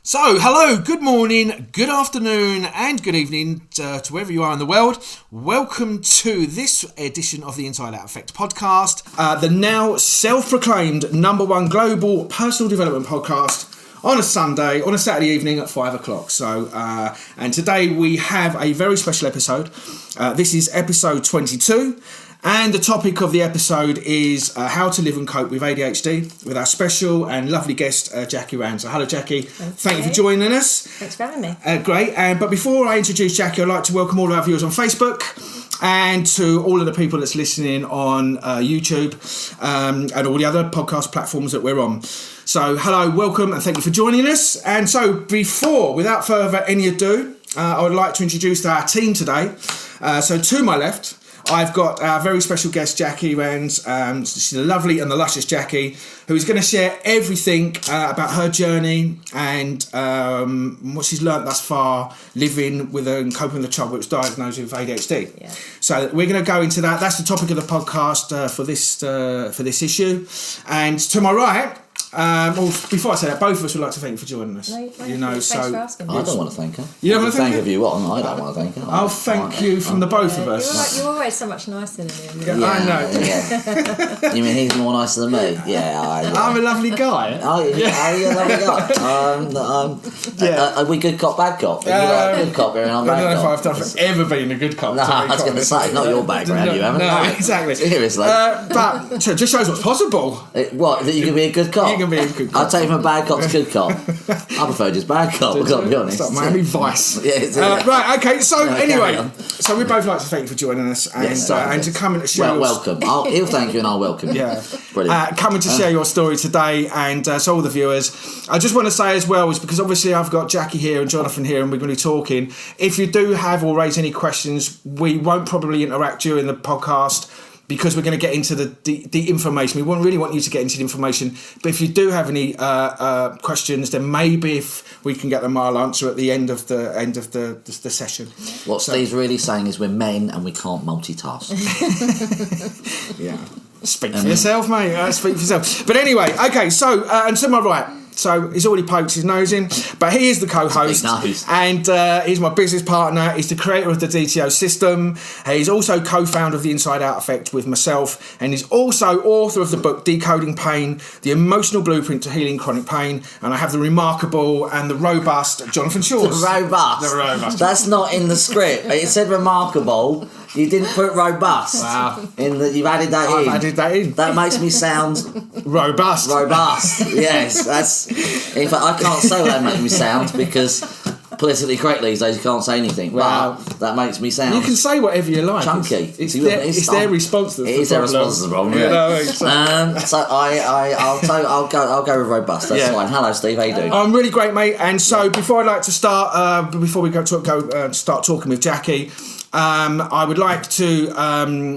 So, hello, good morning, good afternoon, and good evening to wherever you are in the world. Welcome to this edition of the Inside Out Effect podcast, the now self-proclaimed #1 global personal development podcast on a Sunday, on a Saturday evening at 5 o'clock. So, and today we have a very special episode. This is episode 22. And the topic of the episode is how to live and cope with ADHD with our special and lovely guest, Jacky Rands. So hello, Jacky. Thank you for joining us. Thanks for having me. Great. But before I introduce Jacky, I'd like to welcome all of our viewers on Facebook and to all of the people that's listening on YouTube and all the other podcast platforms that we're on. So hello, welcome, and thank you for joining us. And so without further any ado, I would like to introduce our team today. So to my left, I've got our very special guest, Jacky Rands. She's the lovely and the luscious Jacky, who is going to share everything about her journey and what she's learnt thus far living with and coping with a child who was diagnosed with ADHD. Yeah. So we're going to go into that. That's the topic of the podcast for this issue. And to my right, well, before I say that, both of us would like to thank you for joining us. Thanks for asking. I don't want to thank her. You don't want to thank her? If you want, I don't want to thank her. I'll thank you from the both of us. You're always so much nicer than him. Yeah, I know. Yeah. You mean he's more nicer than me? Yeah, I'm a lovely guy. Oh, you're a lovely guy. Are we good cop, bad cop? Are you a good cop here and I'm bad cop? I don't know if I've ever been a good cop. No, I was going to say, not your background, you haven't. No, exactly. Seriously. But it just shows what's possible. What, that you can be a good cop? You can be a good cop. I'll take from a bad cop to good cop. I prefer just bad cop, I've got to be honest. It's like Miami Vice. Yeah, right, okay, so anyway, carry on. So we'd both like to thank you for joining us and to come and share welcome. He'll thank you and I'll welcome you. Yeah. Brilliant. Coming to share your story today, and so all the viewers, I just want to say as well, is because obviously I've got Jacky here and Jonathan here and we're going to be talking. If you do have or raise any questions, we won't probably interact during the podcast, because we're going to get into the information. We really want you to get into the information. But if you do have any questions, then maybe if we can get them, I'll answer at the end of the session. What Steve's really saying is we're men and we can't multitask. Yeah. Speak for yourself, mate. Speak for yourself. But anyway, okay, so, and to my right, so he's already poked his nose in, but he is the co-host, and he's my business partner. He's the creator of the DTO system. He's also co-founder of the Inside Out Effect with myself, and he's also author of the book Decoding Pain, the Emotional Blueprint to Healing Chronic Pain. And I have the remarkable and the robust Jonathan Shores. The robust. That's not in the script. It said remarkable. You didn't put robust. Wow. You've added that in. I've added that in. That makes me sound robust. Yes, that's. In fact, I can't say what that makes me sound because politically correct these days you can't say anything. Wow. But that makes me sound. You can say whatever you like. Chunky. It's their response to the problem. It is their response to the problem. Yeah. So I'll go with robust. That's fine. Hello, Steve. How you doing? I'm really great, mate. And so before I'd like to start, before we start talking with Jacky. I would like to.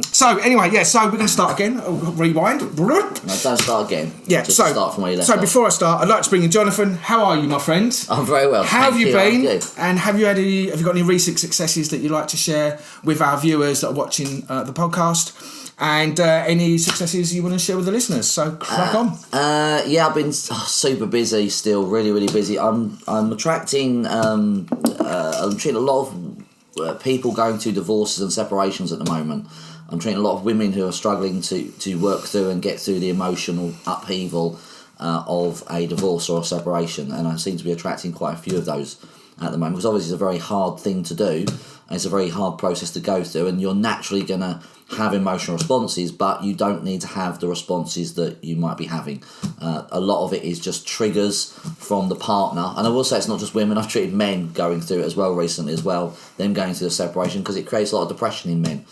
So anyway, so we're going to start again. Rewind. No, don't start again. Yeah. Just so start from where you left So off. Before I start, I'd like to bring in Jonathan. How are you, my friend? I'm very well. How have you been? I'm good. And have you got any recent successes that you'd like to share with our viewers that are watching the podcast? And any successes you want to share with the listeners? So crack on. I've been super busy still, really, really busy. I'm attracting. I'm treating a lot of people going through divorces and separations at the moment. I'm treating a lot of women who are struggling to work through and get through the emotional upheaval of a divorce or a separation, and I seem to be attracting quite a few of those at the moment, because obviously it's a very hard thing to do and it's a very hard process to go through, and you're naturally going to have emotional responses, but you don't need to have the responses that you might be having. A lot of it is just triggers from the partner, and I will say it's not just women. I've treated men going through it as well recently as well, them going through the separation, because it creates a lot of depression in men.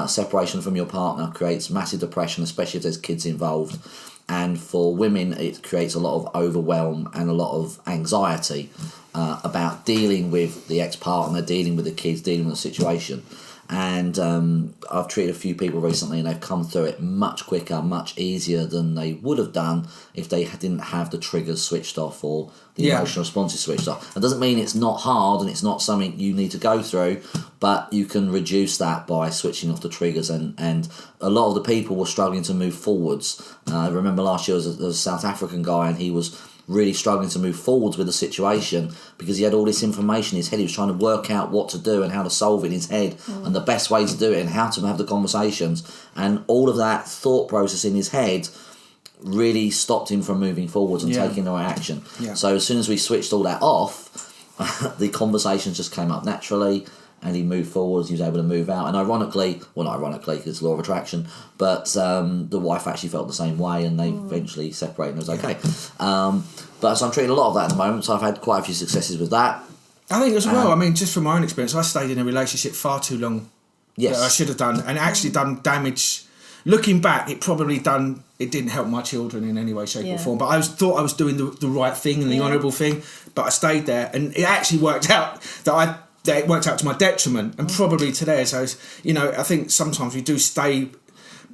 Separation from your partner creates massive depression, especially if there's kids involved, and for women it creates a lot of overwhelm and a lot of anxiety about dealing with the ex-partner, dealing with the kids, dealing with the situation. And I've treated a few people recently and they've come through it much quicker, much easier than they would have done if they didn't have the triggers switched off or the emotional responses switched off. It doesn't mean it's not hard and it's not something you need to go through, but you can reduce that by switching off the triggers. And a lot of the people were struggling to move forwards. I remember last year there was a South African guy, and he was really struggling to move forwards with the situation because he had all this information in his head. He was trying to work out what to do and how to solve it in his head and the best way to do it and how to have the conversations. And all of that thought process in his head really stopped him from moving forwards and taking the right action. Yeah. So as soon as we switched all that off, the conversations just came up naturally. And he moved forwards, he was able to move out. And ironically, well, not ironically, because it's law of attraction, but the wife actually felt the same way and they eventually separated and it was okay. But so I'm treating a lot of that at the moment, so I've had quite a few successes with that. I think as well, I mean, just from my own experience, I stayed in a relationship far too long. Yes. I should have done, and actually done damage. Looking back, it didn't help my children in any way, shape or form. But I thought I was doing the right thing and the honourable thing, but I stayed there. And it actually worked out that it worked out to my detriment and probably to theirs. So, I think sometimes we do stay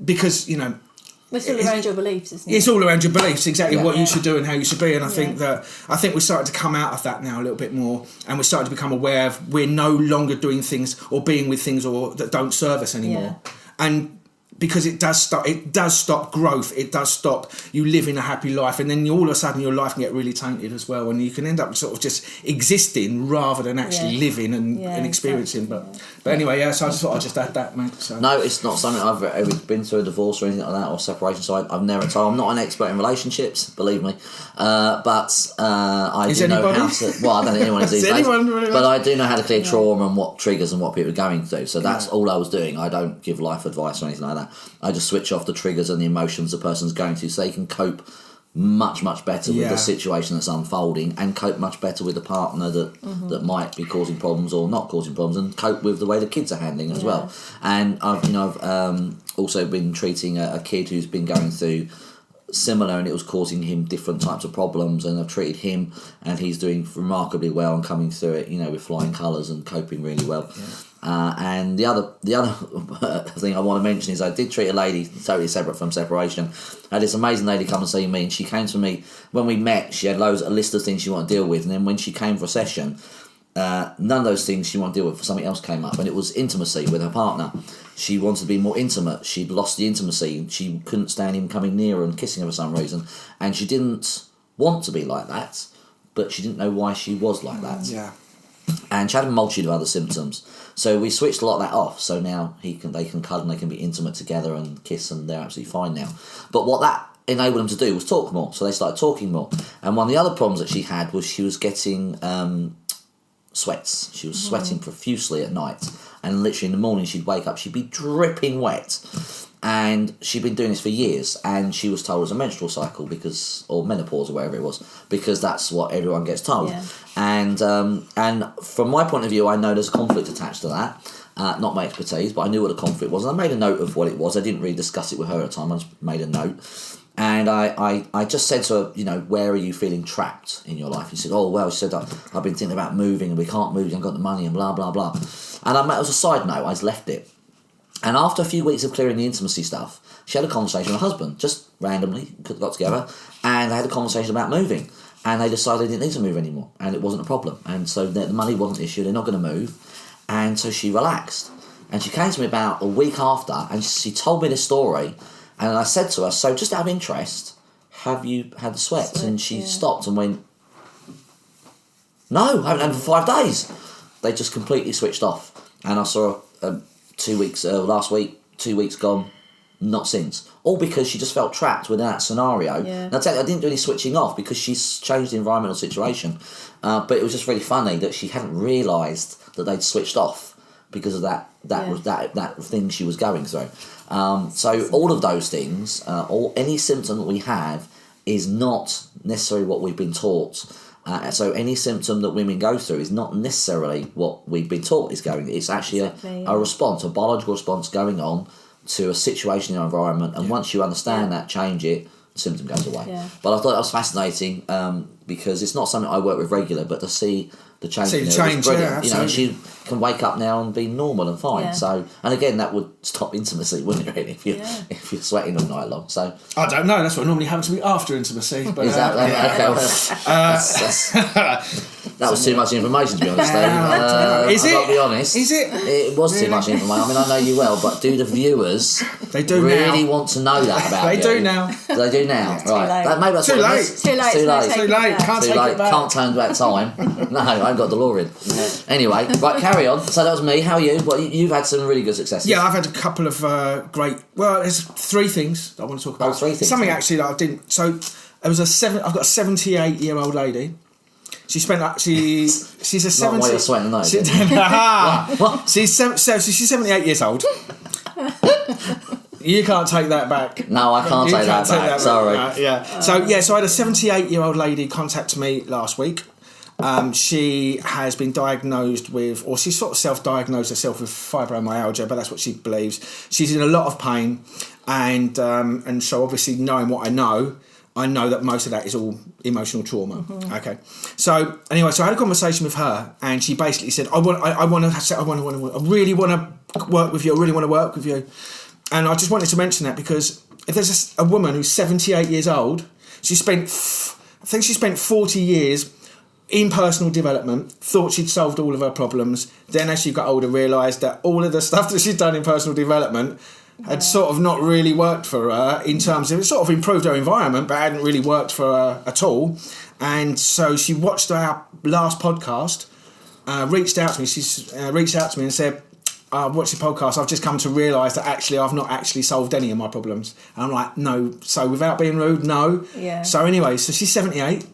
because, it's all around your beliefs, isn't it? It's all around your beliefs, exactly what you should do and how you should be. And I think we're starting to come out of that now a little bit more, and we're starting to become aware of we're no longer doing things or being with things that don't serve us anymore. And because it does stop growth, it does stop you living a happy life, and then all of a sudden your life can get really tainted as well, and you can end up sort of just existing rather than actually living and experiencing. Exactly. But anyway, so I just thought I'd just add that, mate. So. No, it's not something I've ever been through, a divorce or anything like that, or separation, so I've never told. I'm not an expert in relationships, believe me, but I do know how to. Well, I don't think anyone is these days, really, but I do know how to clear trauma and what triggers and what people are going through. So that's all I was doing. I don't give life advice or anything like that. I just switch off the triggers and the emotions the person's going through so they can cope much, much better with the situation that's unfolding and cope much better with the partner that might be causing problems or not causing problems, and cope with the way the kids are handling as well. And I've also been treating a kid who's been going through similar, and it was causing him different types of problems, and I've treated him and he's doing remarkably well and coming through it, with flying colours and coping really well. And the other thing I want to mention is I did treat a lady totally separate from separation. I had this amazing lady come and see me, and she came to me when we met. She had a list of things she wanted to deal with, and then when she came for a session, none of those things she wanted to deal with, something else came up, and it was intimacy with her partner. She wanted to be more intimate. She'd lost the intimacy. She couldn't stand him coming near her and kissing her for some reason, and she didn't want to be like that, but she didn't know why she was like that. Yeah. And she had a multitude of other symptoms. So we switched a lot of that off. So now they can cuddle and they can be intimate together and kiss, and they're absolutely fine now. But what that enabled them to do was talk more. So they started talking more. And one of the other problems that she had was she was getting sweats. She was sweating profusely at night. And literally in the morning she'd wake up, she'd be dripping wet. And she'd been doing this for years, and she was told it was a menstrual cycle or menopause or whatever it was, because that's what everyone gets told. Yeah. And from my point of view, I know there's a conflict attached to that. Not my expertise, but I knew what the conflict was, and I made a note of what it was. I didn't really discuss it with her at the time. I just made a note, and I just said to her, where are you feeling trapped in your life? She said, oh well, she said I've been thinking about moving, and we can't move. I've got the money, and blah blah blah. And it was a side note. I just left it. And after a few weeks of clearing the intimacy stuff, she had a conversation with her husband, just randomly, got together, and they had a conversation about moving. And they decided they didn't need to move anymore, and it wasn't a problem. And so the money wasn't an issue, they're not going to move. And so she relaxed. And she came to me about a week after, and she told me this story. And I said to her, so just out of interest, have you had the sweats? And she stopped and went, no, I haven't had them for 5 days. They just completely switched off. And I saw her 2 weeks, last week, 2 weeks gone, not since. All because she just felt trapped within that scenario. Yeah. And I didn't do any switching off because she's changed the environmental situation. But it was just really funny that she hadn't realised that they'd switched off because of that thing she was going through. So all of those things, any symptom that we have is not necessarily what we've been taught. So any symptom that women go through is not necessarily what we've been taught is going. It's actually a response, a biological response going on to a situation in our environment. And once you understand that, change it, the symptom goes away. Yeah. But I thought that was fascinating because it's not something I work with regular, but to see the change in her is brilliant. And she can wake up now and be normal and fine. Yeah. So, and again, that would stop intimacy, wouldn't it? Really, if you're sweating all night long. So I don't know. That's what normally happens to me after intimacy. But, exactly. That was too much information, to be honest, Dave. Is it? I'll be honest. Is it? It was too much information. I mean, I know you well, but do the viewers really want to know that about They you? do now. They do now. Right. Maybe that's Too what it late. is. Too late. Too late. Can't Can't take it back. Can't turn back time. No, I ain't got DeLorean. Anyway, right, carry on. So that was me. How are you? Well, you've had some really good successes. Yeah, I've had a couple of great. Well, there's 3 things that I want to talk about. Oh, 3 things. Something actually that I didn't. So I've got a 78-year-old lady. She spent. She's a 70. Not while you're sweating the nose. What? She's 78 years old. You can't take that back. No, I can't take that back. Sorry. Yeah. So I had a 78-year-old lady contact me last week. She has been diagnosed with, or she sort of self-diagnosed herself with fibromyalgia, but that's what she believes. She's in a lot of pain, and so obviously knowing what I know that most of that is all emotional trauma. Mm-hmm. Okay, so anyway, so I had a conversation with her, and she basically said, I really want to work with you. I really want to work with you, and I just wanted to mention that because if there's a woman who's 78 years old, I think she spent 40 years in personal development, thought she'd solved all of her problems. Then as she got older, realised that all of the stuff that she'd done in personal development had sort of not really worked for her in terms of, it sort of improved her environment, but hadn't really worked for her at all. And so she watched our last podcast, reached out to me. She's reached out to me and said, I watched the podcast, I've just come to realise that actually I've not actually solved any of my problems. And I'm like, no. So without being rude, no. Yeah. So anyway, so she's 78.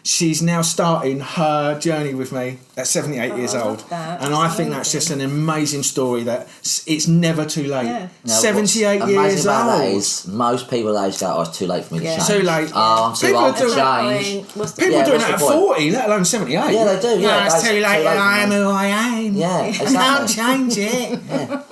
She's now starting her journey with me at 78 years old. And I think that's just an amazing story that it's never too late. Yeah. Now, 78 years old. That is, most people at age go, oh, it's too late for me to change. Too late. Oh, I'm too old to change. People are doing that at 40, let alone 78. Yeah, they do. No, it's too late and I am who I am. Yeah, exactly. I can't change it. Yeah.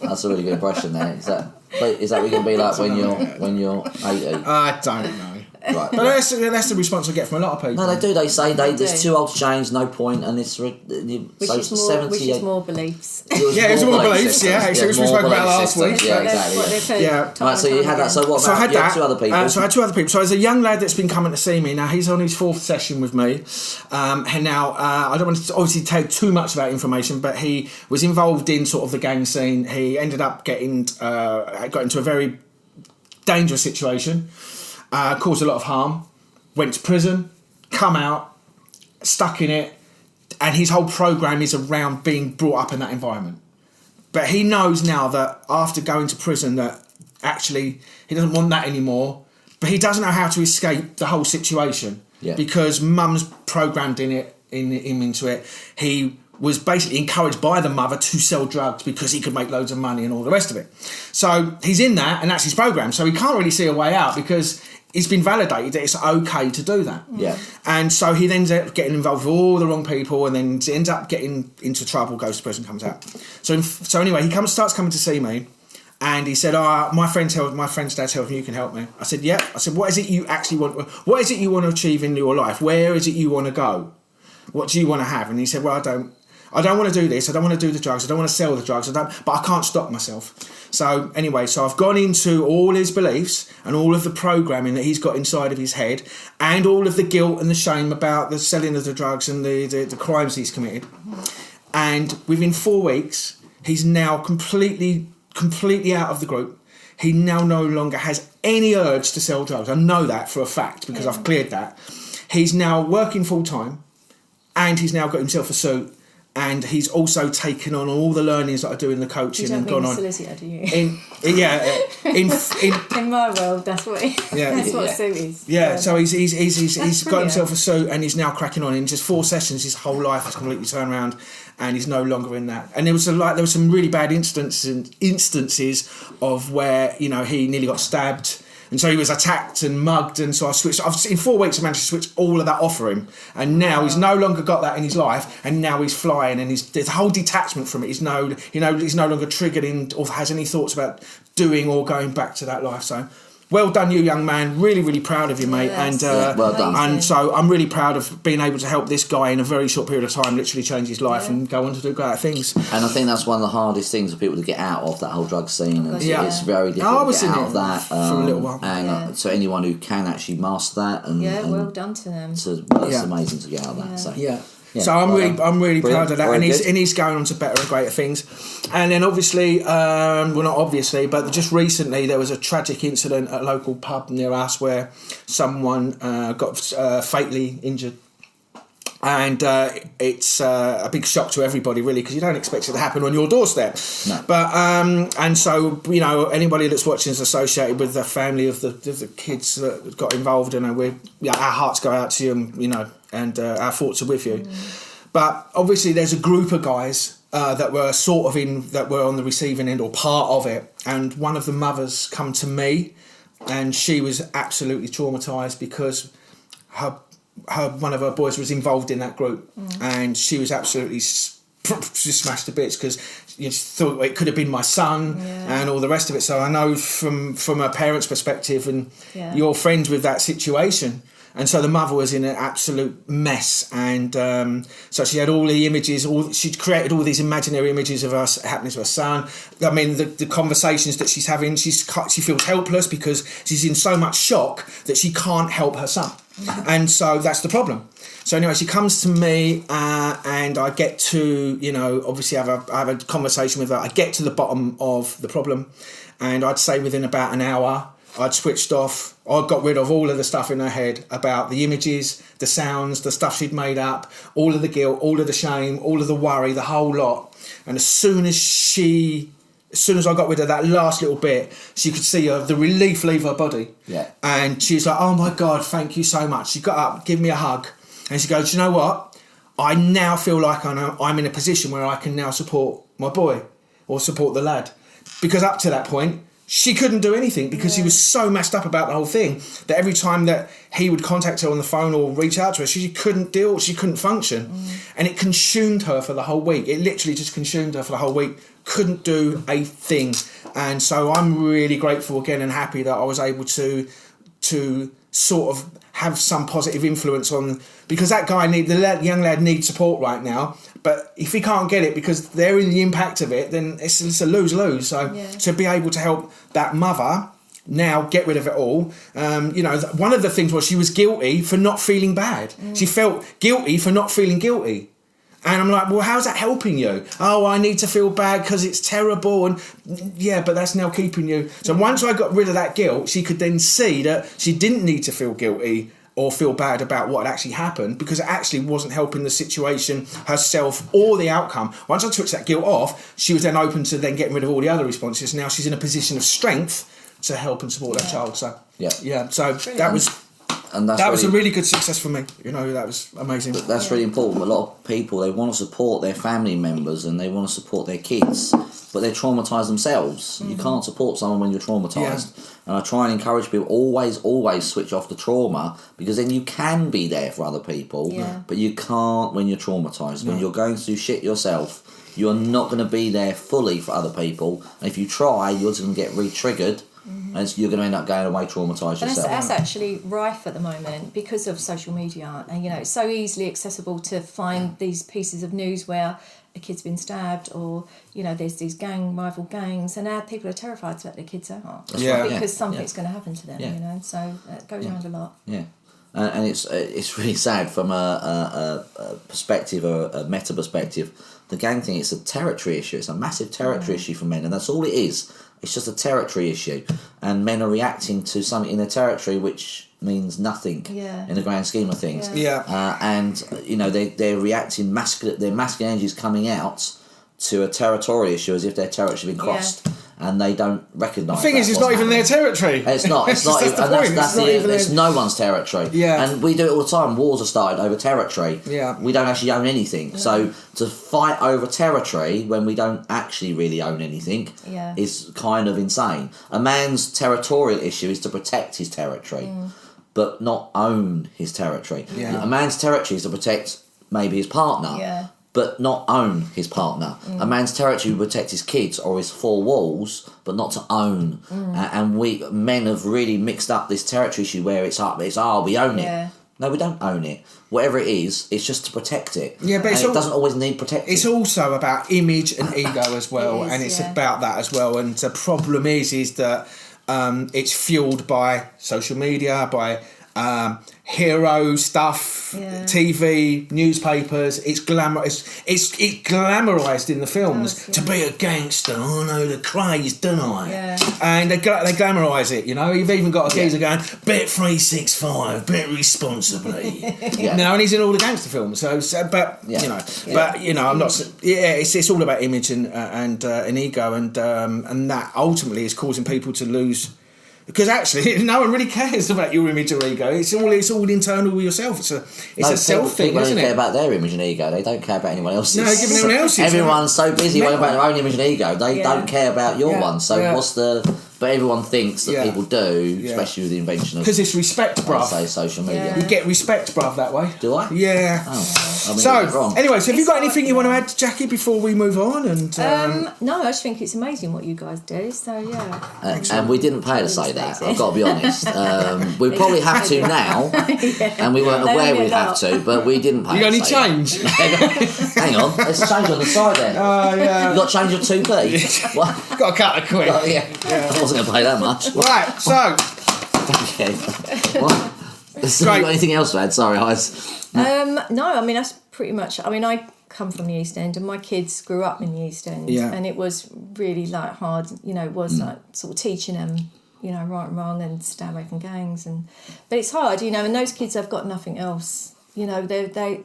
That's a really good impression there. Is that what you're going to be like when you're 80? I don't know. Right. But that's the response I get from a lot of people. No, they do. They say it's too old to change, no point, and it's which is more beliefs. It was more beliefs. Yeah, actually, which we spoke about last week. Yeah, exactly. Yeah. Right, so you had that. So what about? So I had that. 2 other people. So I had 2 other people. So there's a young lad that's been coming to see me now. He's on his 4th session with me, and now I don't want to obviously take too much about information, but he was involved in sort of the gang scene. He ended up got into a very dangerous situation. Caused a lot of harm, went to prison, come out, stuck in it, and his whole program is around being brought up in that environment. But he knows now that after going to prison that actually he doesn't want that anymore, but he doesn't know how to escape the whole situation because mum's programmed him into it. He was basically encouraged by the mother to sell drugs because he could make loads of money and all the rest of it. So he's in that, and that's his program. So he can't really see a way out because it's been validated that it's okay to do that. Yeah. And so he then ends up getting involved with all the wrong people and then ends up getting into trouble, goes to prison, comes out. So anyway, he starts coming to see me, and he said, my friend's dad tells me you can help me. I said, yeah. I said, what is it you actually want? What is it you want to achieve in your life? Where is it you want to go? What do you want to have? And he said, well, I don't want to do this. I don't want to do the drugs. I don't want to sell the drugs. But I can't stop myself. So anyway, I've gone into all his beliefs and all of the programming that he's got inside of his head and all of the guilt and the shame about the selling of the drugs and the crimes he's committed. And within 4 weeks, he's now completely out of the group. He now no longer has any urge to sell drugs. I know that for a fact because I've cleared that. He's now working full time and he's now got himself a suit. And he's also taken on all the learnings that I do in the coaching and gone on. Solicitor, do you? In my world, that's what a suit is. Yeah, so he's got himself a suit and he's now cracking on. In just 4 sessions, his whole life has completely turned around, and he's no longer in that. And there was some really bad instances of where he nearly got stabbed. And so he was attacked and mugged, and so I switched. In 4 weeks, I managed to switch all of that off for him, and now he's no longer got that in his life, and now he's flying, and the whole detachment from it is he's no longer triggered in or has any thoughts about doing or going back to that life. So, well done, you young man. Really, really proud of you, mate. Yes. Well done. And so I'm really proud of being able to help this guy in a very short period of time, literally change his life and go on to do great things. And I think that's one of the hardest things for people to get out of, that whole drug scene. And it's very difficult to get out of that for a little while. And so anyone who can actually master that, and well done to them. It's amazing to get out of that. So. Yeah. So I'm really proud of that, and he's going on to better and greater things. And then obviously, well, not obviously, but just recently there was a tragic incident at a local pub near us where someone got fatally injured. And it's a big shock to everybody, really, because you don't expect it to happen on your doorstep. No. But and so, you know, anybody that's watching is associated with the family of the kids that got involved, and our hearts go out to you, you know, and our thoughts are with you. But obviously, there's a group of guys that were that were on the receiving end or part of it, and one of the mothers come to me, and she was absolutely traumatised because one of her boys was involved in that group, and she was absolutely just smashed to bits because you thought it could have been my son and all the rest of it. So I know from a parent's perspective, and you're friends with that situation. And so the mother was in an absolute mess, and so she had all the images. She'd created all these imaginary images of us happening to her son. I mean, the conversations that she's having, she feels helpless because she's in so much shock that she can't help her son, and so that's the problem. So anyway, she comes to me, and I get to, you know, obviously I have a conversation with her. I get to the bottom of the problem, and I'd say within about an hour, I'd switched off. I got rid of all of the stuff in her head about the images, the sounds, the stuff she'd made up, all of the guilt, all of the shame, all of the worry, the whole lot. And as soon as I got rid of that last little bit, she could see the relief leave her body. Yeah. And she was like, "Oh my God, thank you so much." She got up, gave me a hug, and she goes, "You know what? I now feel like I'm in a position where I can now support my boy or support the lad." Because up to that point, she couldn't do anything because she was so messed up about the whole thing that every time that he would contact her on the phone or reach out to her, she couldn't function. And it consumed her for the whole week. It literally just consumed her for the whole week. Couldn't do a thing. And so I'm really grateful again and happy that I was able to sort of have some positive influence on, because that guy the young lad needs support right now. But if he can't get it because they're in the impact of it, then it's a lose-lose. So to be able to help that mother now get rid of it all, you know, one of the things was she was guilty for not feeling bad. She felt guilty for not feeling guilty. And I'm like, well, how's that helping you? Oh, I need to feel bad because it's terrible. And yeah, but that's now keeping you. So once I got rid of that guilt, she could then see that she didn't need to feel guilty or feel bad about what had actually happened, because it actually wasn't helping the situation, herself, or the outcome. Once I took that guilt off, she was then open to then getting rid of all the other responses. Now she's in a position of strength to help and support that child. So so that was a really good success for me. You know, that was amazing. But that's really important. A lot of people, they want to support their family members and they want to support their kids, but they're traumatised themselves. You can't support someone when you're traumatised. And I try and encourage people, always switch off the trauma, because then you can be there for other people, but you can't when you're traumatised. When you're going through shit yourself, you're not going to be there fully for other people. And if you try, you're just going to get re-triggered. And you're going to end up going away traumatised yourself. That's actually rife at the moment because of social media. And, you know, it's so easily accessible to find these pieces of news where a kid's been stabbed, or, you know, there's these rival gangs, and now people are terrified to let their kids out. Because something's going to happen to them, you know. So it goes around a lot. Yeah. And it's really sad from a perspective, a meta perspective. The gang thing, it's a territory issue. It's a massive territory issue for men, and that's all it is. It's just a territory issue, and men are reacting to something in their territory which means nothing in the grand scheme of things. And you know, they're reacting their masculine energy is coming out to a territorial issue as if their territory has been crossed. And they don't recognise. The thing is, it's not even their territory. It's not. It's not. It's no one's territory. And we do it all the time. Wars are started over territory. We don't actually own anything. So to fight over territory when we don't actually really own anything is kind of insane. A man's territorial issue is to protect his territory, but not own his territory. A man's territory is to protect maybe his partner. But not own his partner. A man's territory will protect his kids or his four walls, but not to own. And men have really mixed up this territory issue where it's we own it. No, we don't own it. Whatever it is, it's just to protect it. Yeah, but it doesn't always need protecting. It's also about image and ego as well, it's about that as well. And the problem is that it's fueled by social media, by hero stuff, TV, newspapers. It's glamorized in the films to be a gangster. I know the craze, don't I? Yeah. And they glamorize it. You've even got a geezer going, bet 365, bet responsibly. And he's in all the gangster films. I'm not. It's all about image and ego, and that ultimately is causing people to lose. Because actually, no one really cares about your image or ego. It's all internal with yourself. It's a self thing, people isn't don't it? care about their image and ego. They don't care about anyone else's. No, give anyone else's. Everyone's so busy worrying about their own image and ego. They don't care about your one. So what's the? But everyone thinks that people do, especially with the invention of. Because it's respect, bruv. Say social media. You get respect, bruv, that way. Do I? Yeah. Oh. Anyway, so have you got anything you want to add, Jackie, before we move on? And no, I just think it's amazing what you guys do. So yeah. And we didn't pay to say that. I've got to be honest. We probably have to now, and we weren't aware we'd have to, but we didn't pay. You got any change? Hang on, there's change on the side there. Oh yeah. You got change of 2p. What? Got a couple of quid. Oh, yeah. I wasn't going to pay that much. Right. So. Okay. What? Have you got anything else to add? Sorry, I was. No, I mean that's pretty much. I mean, I come from the East End, and my kids grew up in the East End, and it was really hard. It was like sort of teaching them, right and wrong, and stay away from gangs, but it's hard, and those kids have got nothing else. They.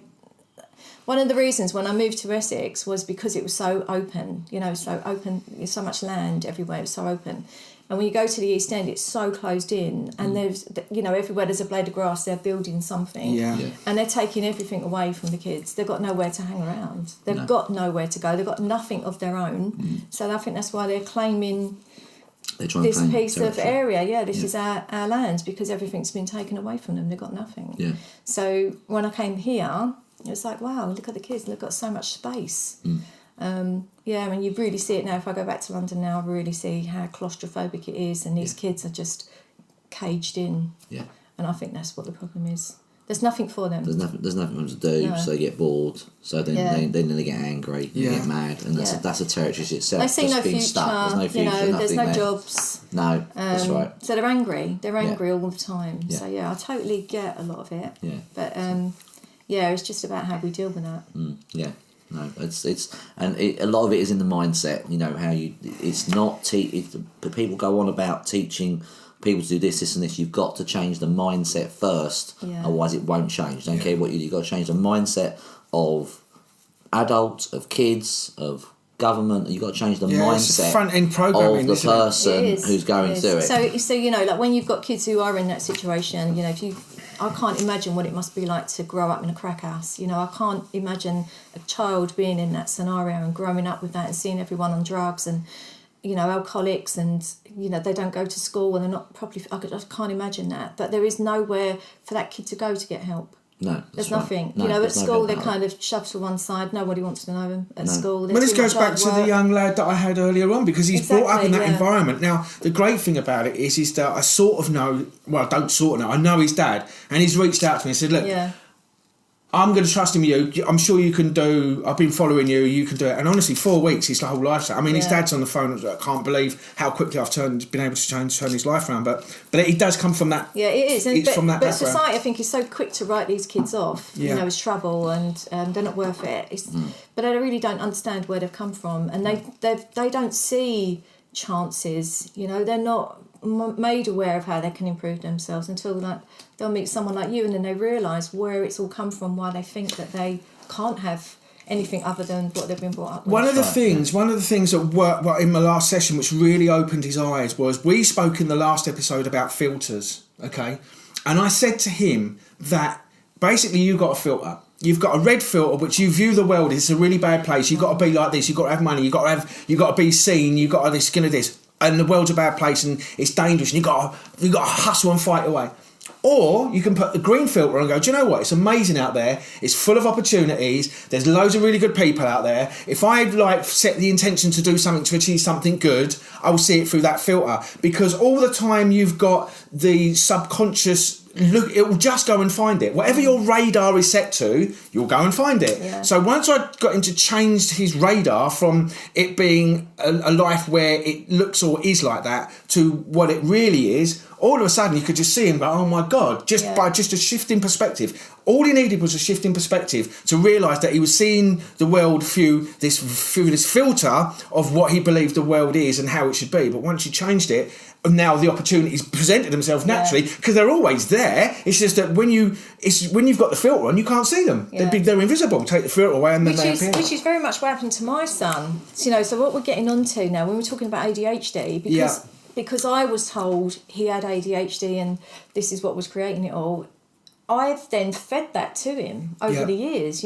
One of the reasons when I moved to Essex was because it was so open, so open. There's so much land everywhere. It was so open. And when you go to the East End, it's so closed in, and there's, everywhere there's a blade of grass, they're building something. Yeah. And they're taking everything away from the kids. They've got nowhere to hang around. They've got nowhere to go. They've got nothing of their own. So I think that's why they're claiming this piece of area. Yeah, this is our land, because everything's been taken away from them. They've got nothing. Yeah. So when I came here, it was like, wow, look at the kids. They've got so much space. I mean, you really see it now. If I go back to London now, I really see how claustrophobic it is, and these kids are just caged in. Yeah. And I think that's what the problem is. There's nothing for them. There's nothing for them to do, so they get bored. So then they get angry, they get mad, and that's a territory itself. They see just no being future. Stuck. There's no future. There's no jobs. No, that's right. So they're angry. They're angry all the time. Yeah. So I totally get a lot of it. Yeah. But it's just about how we deal with that. Yeah. No, a lot of it is in the mindset. How it's not people go on about teaching people to do this, and this. You've got to change the mindset first, otherwise it won't change. Don't care what you've got to change the mindset of adults, of kids, of government. You've got to change the mindset front end programming of the person who's going through it. So like when you've got kids who are in that situation, I can't imagine what it must be like to grow up in a crack house. I can't imagine a child being in that scenario and growing up with that and seeing everyone on drugs and, alcoholics, and, they don't go to school and they're not properly. I can't imagine that. But there is nowhere for that kid to go to get help. No, there's nothing. No, at school they're kind of shoved to one side. Nobody wants to know them at school. Well, this goes back to the young lad that I had earlier on, because he's brought up in that environment. Now, the great thing about it is that I sort of know. Well, I don't sort of know. I know his dad, and he's reached out to me and said, "Look, I'm going to trust in you. I'm sure you can do. I've been following you. You can do it." And honestly, 4 weeks, his whole life. I mean, his dad's on the phone. I can't believe how quickly I've been able to turn his life around. But it does come from that. Yeah, it is. It's from that background. But society, I think, is so quick to write these kids off. As trouble, and they're not worth it. But I really don't understand where they've come from, and they don't see chances. They're not made aware of how they can improve themselves until they'll meet someone like you, and then they realise where it's all come from, why they think that they can't have anything other than what they've been brought up with. One of the things that worked in my last session, which really opened his eyes, was we spoke in the last episode about filters, okay? And I said to him that basically you got a filter. You've got a red filter, which you view the world as a really bad place. You've got to be like this. You've got to have money. You've got to be seen. You've got to this, this. And the world's a bad place and it's dangerous, and you've got to hustle and fight away. Or you can put the green filter on and go, do you know what? It's amazing out there. It's full of opportunities. There's loads of really good people out there. If I set the intention to do something, to achieve something good, I will see it through that filter. Because all the time you've got the subconscious look, it will just go and find it. Whatever your radar is set to, you'll go and find it. Yeah. So once I got him to change his radar from it being a life where it looks or is like that to what it really is, all of a sudden you could just see him go, oh my God, by just a shift in perspective. All he needed was a shift in perspective to realise that he was seeing the world through this filter of what he believed the world is and how it should be. But once you changed it, now the opportunities presented themselves naturally because they're always there. It's just that when you've got the filter on, you can't see them. Yeah. They're invisible. Take the filter away and then they appear. Which is very much what happened to my son. So what we're getting onto now, when we're talking about ADHD, because I was told he had ADHD and this is what was creating it all, I've then fed that to him over the years,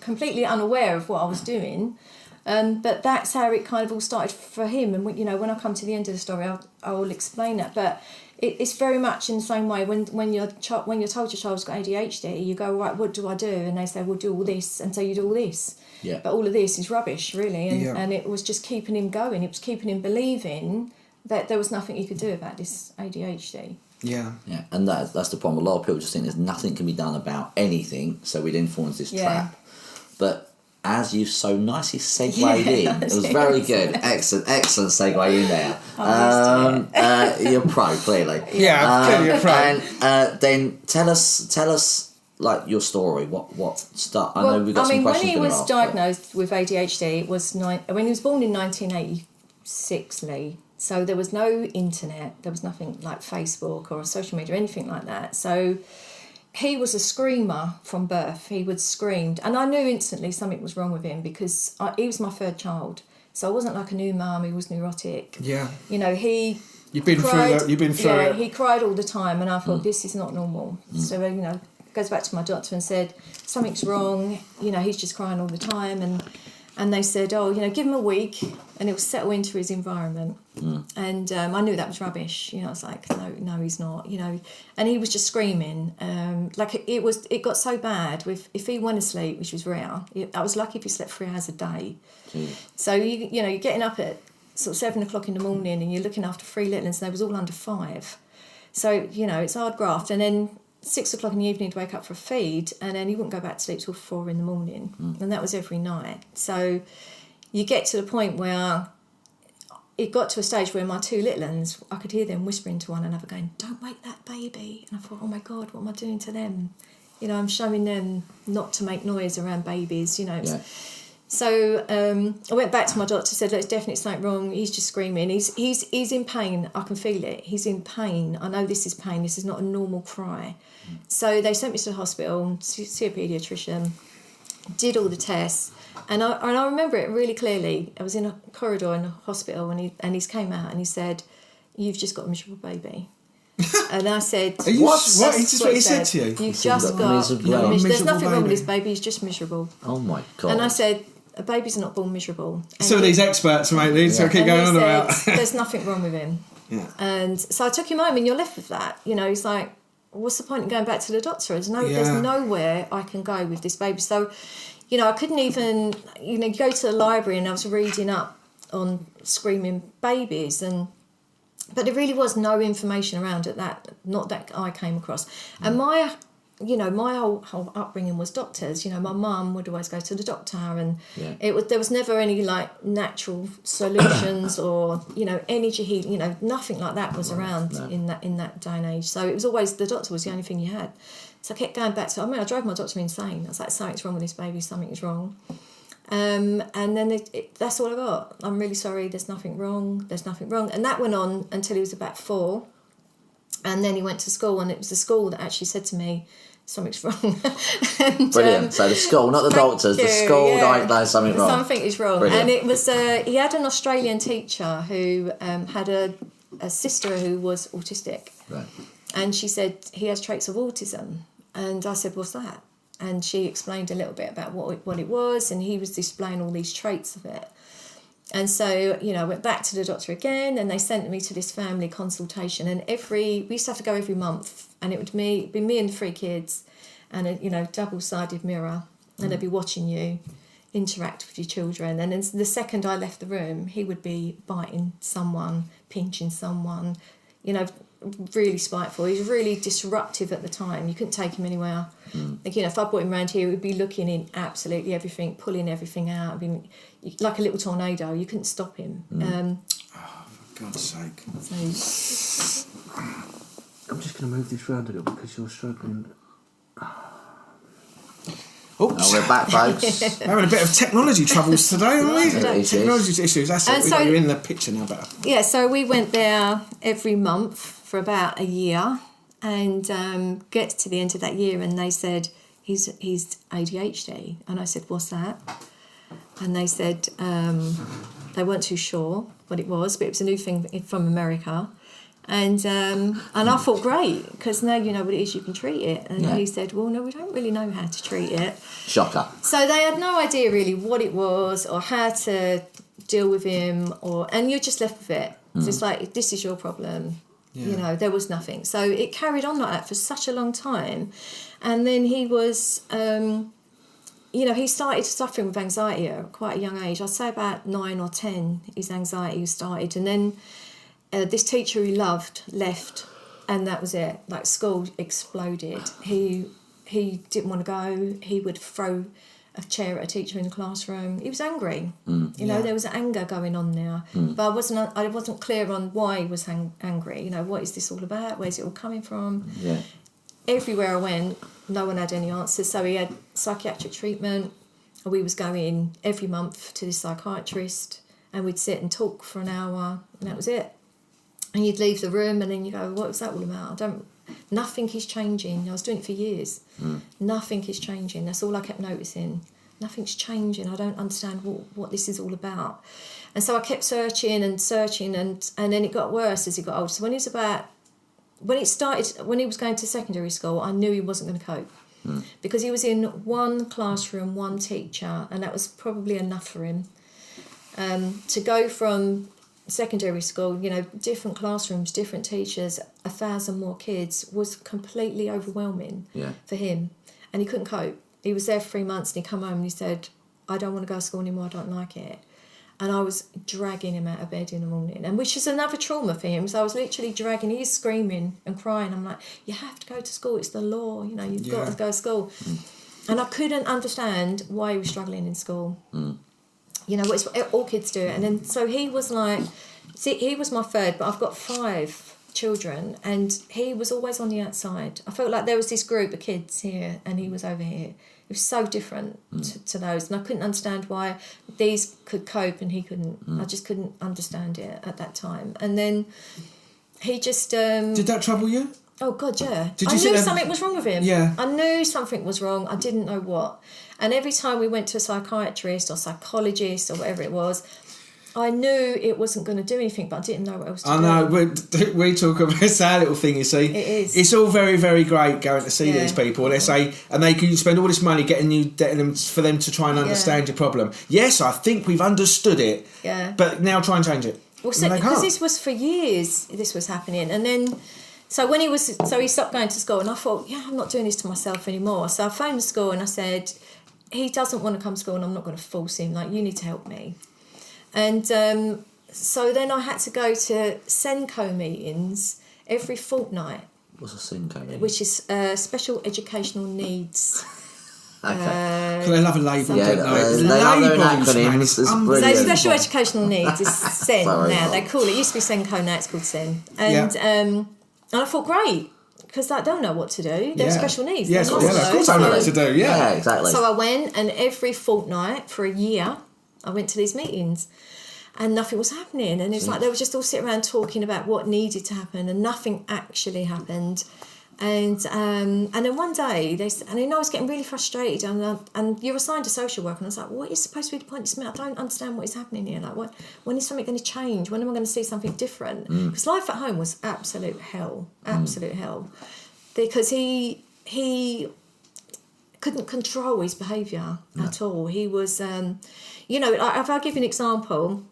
completely unaware of what I was doing. But that's how it kind of all started for him. And, when I come to the end of the story, I'll explain that. But it's very much in the same way. When you're told your child's got ADHD, you go, right, what do I do? And they say, well, do all this. And so you do all this. Yeah. But all of this is rubbish, really. And it was just keeping him going. It was keeping him believing that there was nothing he could do about this ADHD. Yeah. Yeah, and that's the problem. A lot of people just think there's nothing can be done about anything, so we'd influence this trap. But as you so nicely segued in, it was very good. Excellent segue in there. You're pro, clearly. Yeah, clearly you're pro. And then tell us like your story. What start? I know we've got some questions. When he was diagnosed with ADHD, it was when he was born in 1986, Lee. So there was no internet. There was nothing like Facebook or social media, anything like that. So he was a screamer from birth. He would scream. And I knew instantly something was wrong with him because he was my third child. So I wasn't like a new mum. He was neurotic. Yeah. You've been through it. He cried all the time. And I thought, this is not normal. So, goes back to my doctor and said, something's wrong. He's just crying all the time. And they said, give him a week and he'll settle into his environment. And I knew that was rubbish. I was like, no, he's not. And he was just screaming. It got so bad. If he went to sleep, which was rare, I was lucky if he slept 3 hours a day. So you're getting up at sort of 7 o'clock in the morning and you're looking after 3 little ones. And they was all under 5. So it's hard graft. And then 6 o'clock in the evening to wake up for a feed, and then he wouldn't go back to sleep till 4 in the morning, and that was every night. So you get to the point where it got to a stage where my 2 little ones, I could hear them whispering to one another, going, "Don't wake that baby." And I thought, oh my God, what am I doing to them? I'm showing them not to make noise around babies. So I went back to my doctor, said, there's definitely something wrong. He's just screaming. He's in pain. I can feel it. He's in pain. I know this is pain. This is not a normal cry. So they sent me to the hospital, see a paediatrician, did all the tests. And I remember it really clearly. I was in a corridor in the hospital and he came out and he said, "You've just got a miserable baby." And I said, what? Is what he said to you? You've just got there's nothing wrong with this baby. He's just miserable. Oh my God. And I said, a baby's not born miserable. And so these experts, mate, so keep going on about. There's nothing wrong with him. Yeah. And so I took him home, and you're left with that. He's like, what's the point in going back to the doctor? There's nowhere I can go with this baby. So, I couldn't even, go to the library, and I was reading up on screaming babies, but there really was no information around it not that I came across. And my whole upbringing was doctors. My mum would always go to the doctor, and there was never any like natural solutions or energy healing. Nothing like that was around in that day and age. So it was always the doctor was the only thing you had. So I kept going back to. I drove my doctor insane. I was like, something's wrong with this baby. Something is wrong. And then that's all I got. I'm really sorry. There's nothing wrong. And that went on until he was about 4. And then he went to school, and it was the school that actually said to me, something's wrong. And, brilliant. So the school, not the doctors, the school, there's something wrong. Something is wrong. Brilliant. And it was, he had an Australian teacher who had a sister who was autistic. Right. And she said, he has traits of autism. And I said, what's that? And she explained a little bit about what it was, and he was displaying all these traits of it. And so, I went back to the doctor again, and they sent me to this family consultation. And we used to have to go every month, and it would be me and 3 kids, and a double-sided mirror, and they'd be watching you interact with your children. And then the second I left the room, he would be biting someone, pinching someone, really spiteful. He was really disruptive at the time. You couldn't take him anywhere. If I brought him around here, he would be looking in absolutely everything, pulling everything out. I mean, like a little tornado. You couldn't stop him. For God's sake. So I'm just going to move this round a little because you're struggling. Oops. We're back, folks. Having a bit of technology troubles today, aren't we? Technology issues. That's And it. so- You're in the picture now better. Yeah, so we went there every month for about a year, and get to the end of that year, and they said he's ADHD, and I said, what's that? And they said they weren't too sure what it was, but it was a new thing from America. And I thought, great, because now you know what it is, you can treat it. And he said, well, no, we don't really know how to treat it. Shocker. So they had no idea really what it was or how to deal with him, and you're just left with it. So it's like, this is your problem. Yeah. You know, there was nothing. So it carried on like that for such a long time. And then he was, he started suffering with anxiety at quite a young age. I'd say about 9 or 10, his anxiety started. And then this teacher he loved left, and that was it. Like, school exploded. He didn't want to go. He would throw a chair at a teacher in the classroom. He was angry. You know, there was anger going on now. But I wasn't clear on why he was angry. You know, what is this all about? Where's it all coming from? Yeah. Everywhere I went, no one had any answers. So he had psychiatric treatment. We was going every month to this psychiatrist, and we'd sit and talk for an hour, and that was it. And you'd leave the room, and then you go, what was that all about? Nothing is changing. I was doing it for years. Nothing is changing. That's all I kept noticing. Nothing's changing. I don't understand what this is all about. And so I kept searching, and then it got worse as he got older. So when he was going to secondary school, I knew he wasn't going to cope. Because he was in one classroom, one teacher, and that was probably enough for him. To go from secondary school, you know, different classrooms, different teachers, 1,000 more kids, was completely overwhelming for him, and he couldn't cope. He was there for 3 months, and he come home and he said, I don't want to go to school anymore, I don't like it. And I was dragging him out of bed in the morning, and which is another trauma for him. So I was literally dragging, he's screaming and crying. I'm like, you have to go to school, it's the law, you know, you've got to go to school. And I couldn't understand why he was struggling in school. You know, it's all kids do. And then, so he was like, he was my third, but I've got 5 children, and he was always on the outside. I felt like there was this group of kids here, and he was over here. It was so different to those, and I couldn't understand why these could cope and he couldn't. I just couldn't understand it at that time. And then he just... Did that trouble you? Oh, God, yeah. Did I you knew something was wrong with him. Yeah. I knew something was wrong. I didn't know what. And every time we went to a psychiatrist or psychologist or whatever it was, I knew it wasn't going to do anything, but I didn't know what else to do. I know, we talk about, it's our little thing, you see. It is. It's all very, very great going to see these people. They say, and they can spend all this money getting them for them to try and understand your problem. Yes, I think we've understood it. Yeah. But now try and change it. Well, because this was for years, this was happening. And then, so he stopped going to school, and I thought, I'm not doing this to myself anymore. So I phoned the school and I said, he doesn't want to come to school, and I'm not going to force him. Like, you need to help me. And so then I had to go to SENCO meetings every fortnight. What's a SENCO meeting? Which is Special Educational Needs. Okay. They love a label, Yeah, don't they? they love their Labels, man, acronyms. it's It's So brilliant. Special Educational Needs is SEN Sorry. now. They call it. It used to be SENCO, now it's called SEN. And I thought, great, because they don't know what to do. They're special needs. Yes, They're of course I know what to do, Yeah, exactly. So I went, and every fortnight for a year, I went to these meetings, and nothing was happening. And it's like they were just all sitting around talking about what needed to happen, and nothing actually happened. And then one day, I was getting really frustrated, and you're assigned a social worker, and I was like, what is supposed to be the point of this meeting? I don't understand what is happening here. Like, when is something going to change? When am I going to see something different? Because life at home was absolute hell, because he couldn't control his behaviour at all. He was, if I give you an example,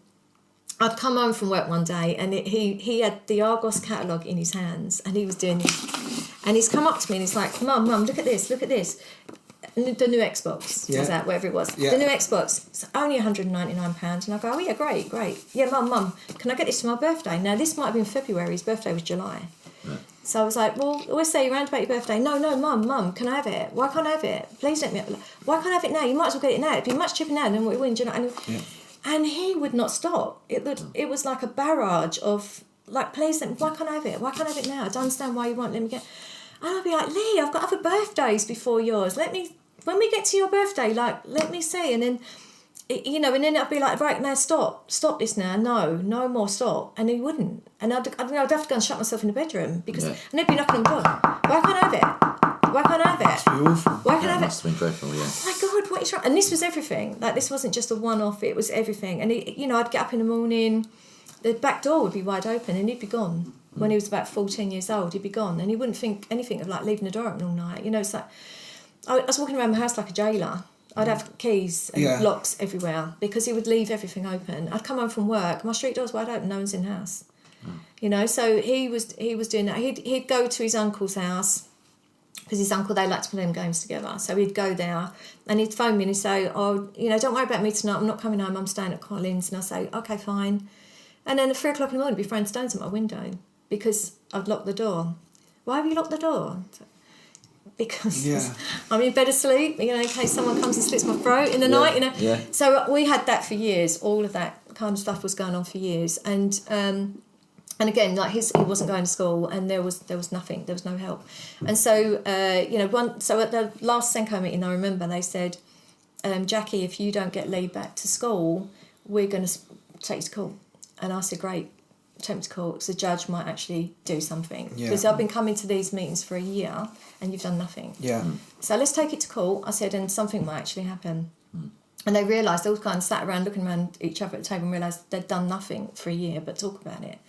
I'd come home from work one day, and he had the Argos catalogue in his hands, and he was doing this. And he's come up to me and he's like, Mum, look at this. The new Xbox was out, whatever it was. Yeah. The new Xbox, it's only £199. And I go, oh, yeah, great. Yeah, Mum, can I get this for my birthday? Now, this might have been February. His birthday was July. Right. So I was like, well, always say around about your birthday. No, Mum, can I have it? Why can't I have it? Please let me. Why can't I have it now? You might as well get it now. It'd be much cheaper now than what it would. And he would not stop. It was like a barrage of like, please, why can't I have it? Why can't I have it now? I don't understand why you won't let me get... And I'll be like, Lee, I've got other birthdays before yours. When we get to your birthday, like, let me see. And then, you know, and then I'd be like, right, now stop this now. No more, stop. And he wouldn't. And I'd have to go and shut myself in the bedroom because, and they'd be knocking on the door. Why can't I have it? Why can't I have it? Must be awful. Why can't I have it? Must have been dreadful, yeah. Oh my God, what is wrong? And this was everything. Like, this wasn't just a one-off, it was everything. And, you know, I'd get up in the morning, the back door would be wide open and he'd be gone. When he was about 14 years old, he'd be gone. And he wouldn't think anything of, like, leaving the door open all night. You know, it's like... I was walking around my house like a jailer. I'd have keys and locks everywhere because he would leave everything open. I'd come home from work, my street door's wide open, no one's in the house. You know, so he was doing that. He'd go to his uncle's house because his uncle, they like to play them games together. So he'd go there and he'd phone me and he'd say, oh, you know, don't worry about me tonight, I'm not coming home, I'm staying at Colin's. And I'd say, okay, fine. And then at 3 o'clock in the morning, he'd be throwing stones at my window because I'd locked the door. Why have you locked the door? Because I'm in bed asleep, you know, in case someone comes and slits my throat in the night, you know. Yeah. So we had that for years. All of that kind of stuff was going on for years. And again, like he wasn't going to school, and there was nothing. There was no help. And so you know, so at the last Senko meeting, I remember they said, Jacky, if you don't get Lee back to school, we're going to take you to court. And I said, great. Take me to court because the judge might actually do something. Because I've been coming to these meetings for a year and you've done nothing. Yeah. So let's take it to court. I said, and something might actually happen. And they realised, they all kind of sat around looking around each other at the table and realised they'd done nothing for a year but talk about it.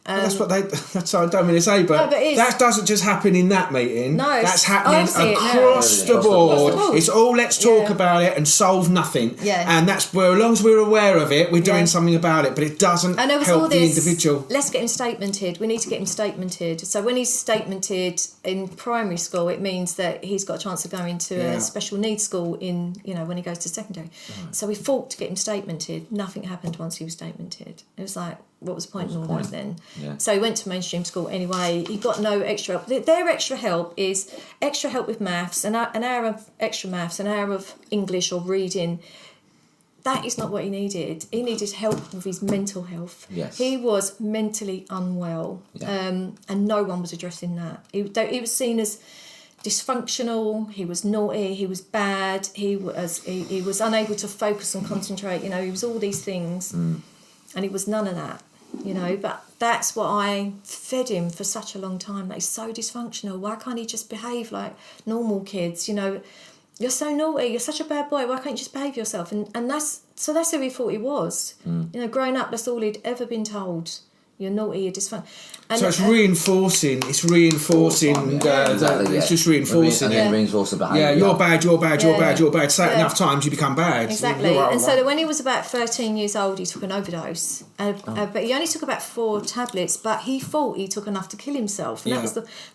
That's what that's what I don't mean to say, but that doesn't just happen in that meeting. No, that's happening across the board. It's all let's talk about it and solve nothing. Yeah. And that's where, as long as we're aware of it, we're doing something about it, but it doesn't help the individual. Let's get him statemented. We need to get him statemented. So when he's statemented in primary school, it means that he's got a chance of going to a special needs school in, you know, when he goes to secondary. Right. So we fought to get him statemented. Nothing happened once he was statemented. It was like, what was the point in all that then? Yeah. So he went to mainstream school anyway. He got no extra help. Their extra help is extra help with maths, an hour of extra maths, an hour of English or reading. That is not what he needed. He needed help with his mental health. Yes. He was mentally unwell, and no one was addressing that. He was seen as dysfunctional. He was naughty. He was bad. He was unable to focus and concentrate. You know, he was all these things, and he was none of that. You know, but that's what I fed him for such a long time. That he's so dysfunctional. Why can't he just behave like normal kids? You know, you're so naughty. You're such a bad boy. Why can't you just behave yourself? And that's who he thought he was. You know, growing up, that's all he'd ever been told. You're naughty, you're dysfunctional. So it's reinforcing. It's reinforcing. It's just reinforcing it. Reinforce the behaviour. Yeah, you're bad. You're bad. Say it enough times, you become bad. Exactly. And so when he was about 13 years old, he took an overdose. But he only took about 4 tablets. But he thought he took enough to kill himself. And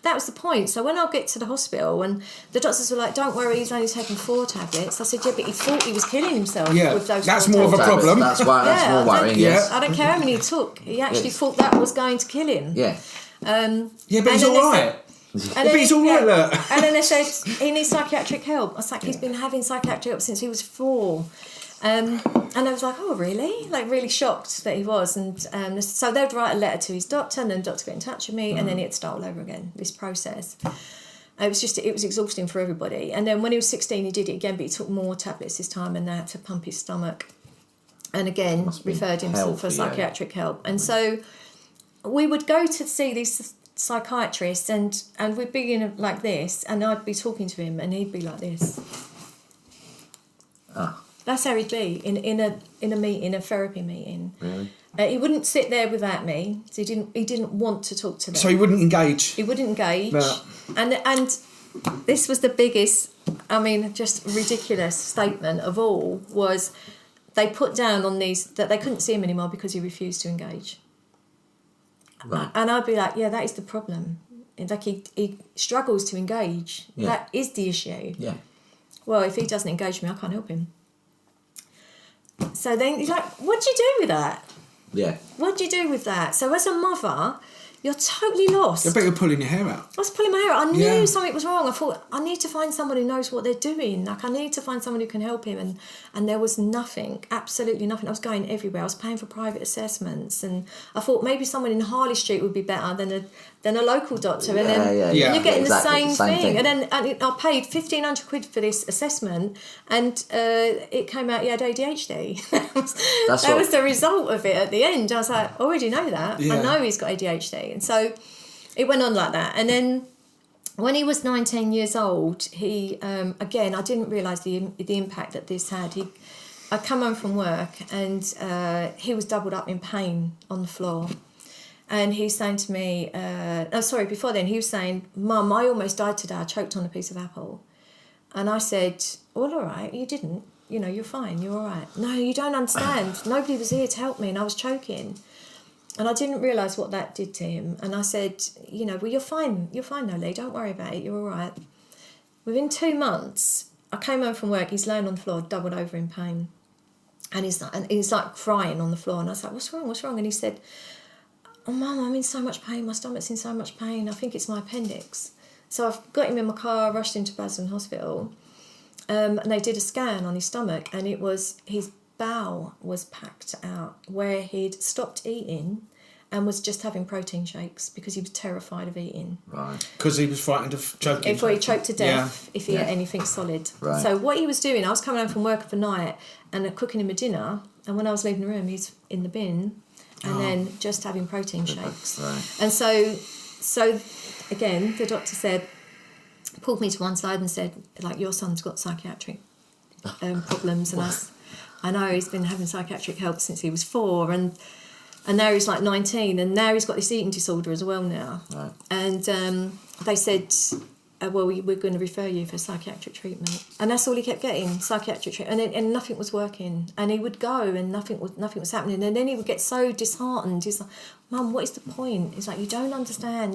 that was the point. So when I get to the hospital and the doctors were like, "Don't worry, he's only taken 4 tablets." I said, "Yeah, but he thought he was killing himself with those." That's more of a problem. That's more worrying. Yes. I don't care how many he took. He actually thought that was going to kill him. Yeah. But he's all right. But he's all right, look. And then they said he needs psychiatric help. I was like, he's been having psychiatric help since he was 4. And I was like, oh, really? Like, really shocked that he was. And so they'd write a letter to his doctor, and then the doctor got in touch with me, and then he had to start all over again, this process. It was exhausting for everybody. And then when he was 16, he did it again, but he took more tablets this time, and they had to pump his stomach. And again, referred him for psychiatric help. And so we would go to see these psychiatrists, and we'd be in like this, and I'd be talking to him, and he'd be like this. That's how he'd be in a meeting, a therapy meeting. Really? He wouldn't sit there without me. So he didn't want to talk to them. So he wouldn't engage. He wouldn't engage. No. And this was the biggest, I mean, just ridiculous statement of all, was they put down on these that they couldn't see him anymore because he refused to engage. Right. And I'd be like, yeah, that is the problem. Like he struggles to engage. Yeah. That is the issue. Yeah. Well, if he doesn't engage me, I can't help him. So then he's like, what do you do with that? Yeah. What do you do with that? So as a mother, You're totally lost. I bet you're pulling your hair out. I was pulling my hair out. I knew something was wrong. I thought, I need to find someone who knows what they're doing. Like, I need to find someone who can help him. And there was nothing, absolutely nothing. I was going everywhere. I was paying for private assessments. And I thought maybe someone in Harley Street would be better than a local doctor. And then you're getting the same thing. And then I paid £1,500 for this assessment. And it came out he had ADHD. that was the result of it at the end. I was like, I already know that. I know he's got ADHD. And so it went on like that. And then when he was 19 years old, he, again, I didn't realise the impact that this had. I come home from work and he was doubled up in pain on the floor. And he's saying to me, before then, he was saying, Mum, I almost died today. I choked on a piece of apple. And I said, well, all right, you didn't. You know, you're fine, you're all right. No, you don't understand. Nobody was here to help me and I was choking. And I didn't realise what that did to him. And I said, you know, well, you're fine, no, Lee, don't worry about it, you're all right. Within 2 months, I came home from work, he's laying on the floor, doubled over in pain. And he's like crying on the floor. And I was like, what's wrong? And he said, oh, Mum, I'm in so much pain, my stomach's in so much pain, I think it's my appendix. So I've got him in my car, rushed him to Basildon Hospital, and they did a scan on his stomach, and it was his bowel was packed out where he'd stopped eating and was just having protein shakes because he was terrified of eating. Right. Because he was frightened of choking. Before he choked to death if he ate anything solid. Right. So what he was doing, I was coming home from work of a night and cooking him a dinner, and when I was leaving the room, he's in the bin and then just having protein shakes. Right. And so again, the doctor pulled me to one side and said, like, your son's got psychiatric problems. And I know he's been having psychiatric help since he was 4, and now he's like 19, and now he's got this eating disorder as well now. Right. And they said, well, we're going to refer you for psychiatric treatment. And that's all he kept getting, psychiatric treatment. And nothing was working. And he would go and nothing was happening. And then he would get so disheartened. He's like, Mum, what is the point? He's like, you don't understand.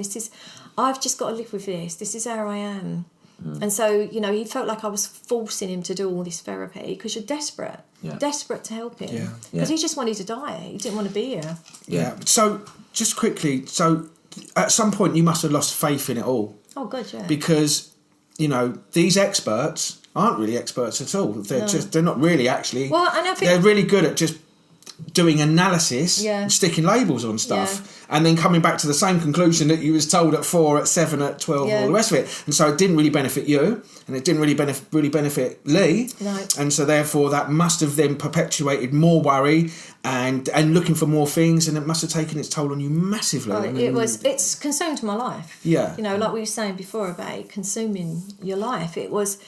I've just got to live with this. This is how I am. And so, you know, he felt like I was forcing him to do all this therapy because you're desperate to help him. Because he just wanted to die. He didn't want to be here. Yeah. So, just quickly, at some point you must have lost faith in it all. Oh, God, yeah. Because, you know, these experts aren't really experts at all. They're not really actually. Well, and I think they're really good at just doing analysis and sticking labels on stuff and then coming back to the same conclusion that you was told at 4, at 7, at 12, all the rest of it. And so it didn't really benefit you, and it didn't really benefit Lee. No. And so therefore that must have then perpetuated more worry and looking for more things, and it must have taken its toll on you massively. Oh, it's consumed my life. Yeah. You know, like we were saying before about consuming your life. It was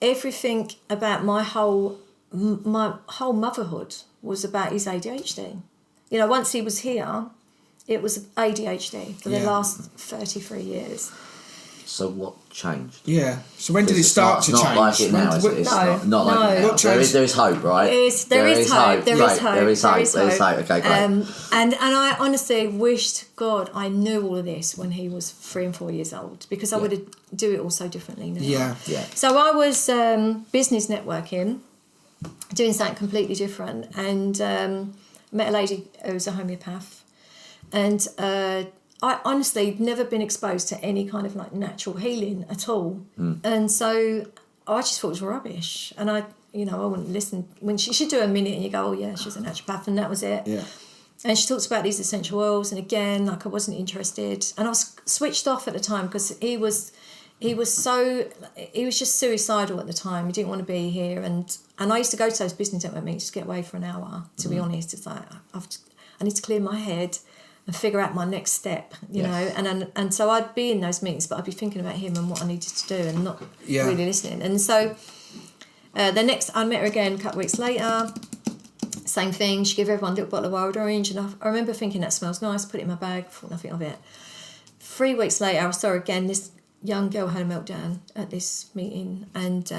everything about my whole motherhood was about his ADHD. You know, once he was here, it was ADHD for the last 33 years. So what changed? Yeah. So when did it start to change? Not like it now. It's not like it now. There is hope, right? There is hope. There is hope. Okay, great. And I honestly wished God I knew all of this when he was 3 and 4 years old, because I would do it all so differently now. Yeah. So I was business networking, doing something completely different, and met a lady who was a homeopath, and I honestly never been exposed to any kind of like natural healing at all, and so I just thought it was rubbish, and I wouldn't listen when she'd do a minute and you go, oh yeah, she's a naturopath, and that was it. Yeah. And she talks about these essential oils, and again, like, I wasn't interested, and I was switched off at the time because he was just suicidal at the time. He didn't want to be here, and I used to go to those business network meetings just to get away for an hour, to be honest. It's like I need to clear my head and figure out my next step, you know. And so I'd be in those meetings, but I'd be thinking about him and what I needed to do, and not really listening. And so I met her again a couple of weeks later. Same thing. She gave everyone a little bottle of wild orange, and I remember thinking, that smells nice. Put it in my bag. Thought nothing of it. 3 weeks later, I saw her again. This young girl had a meltdown at this meeting, and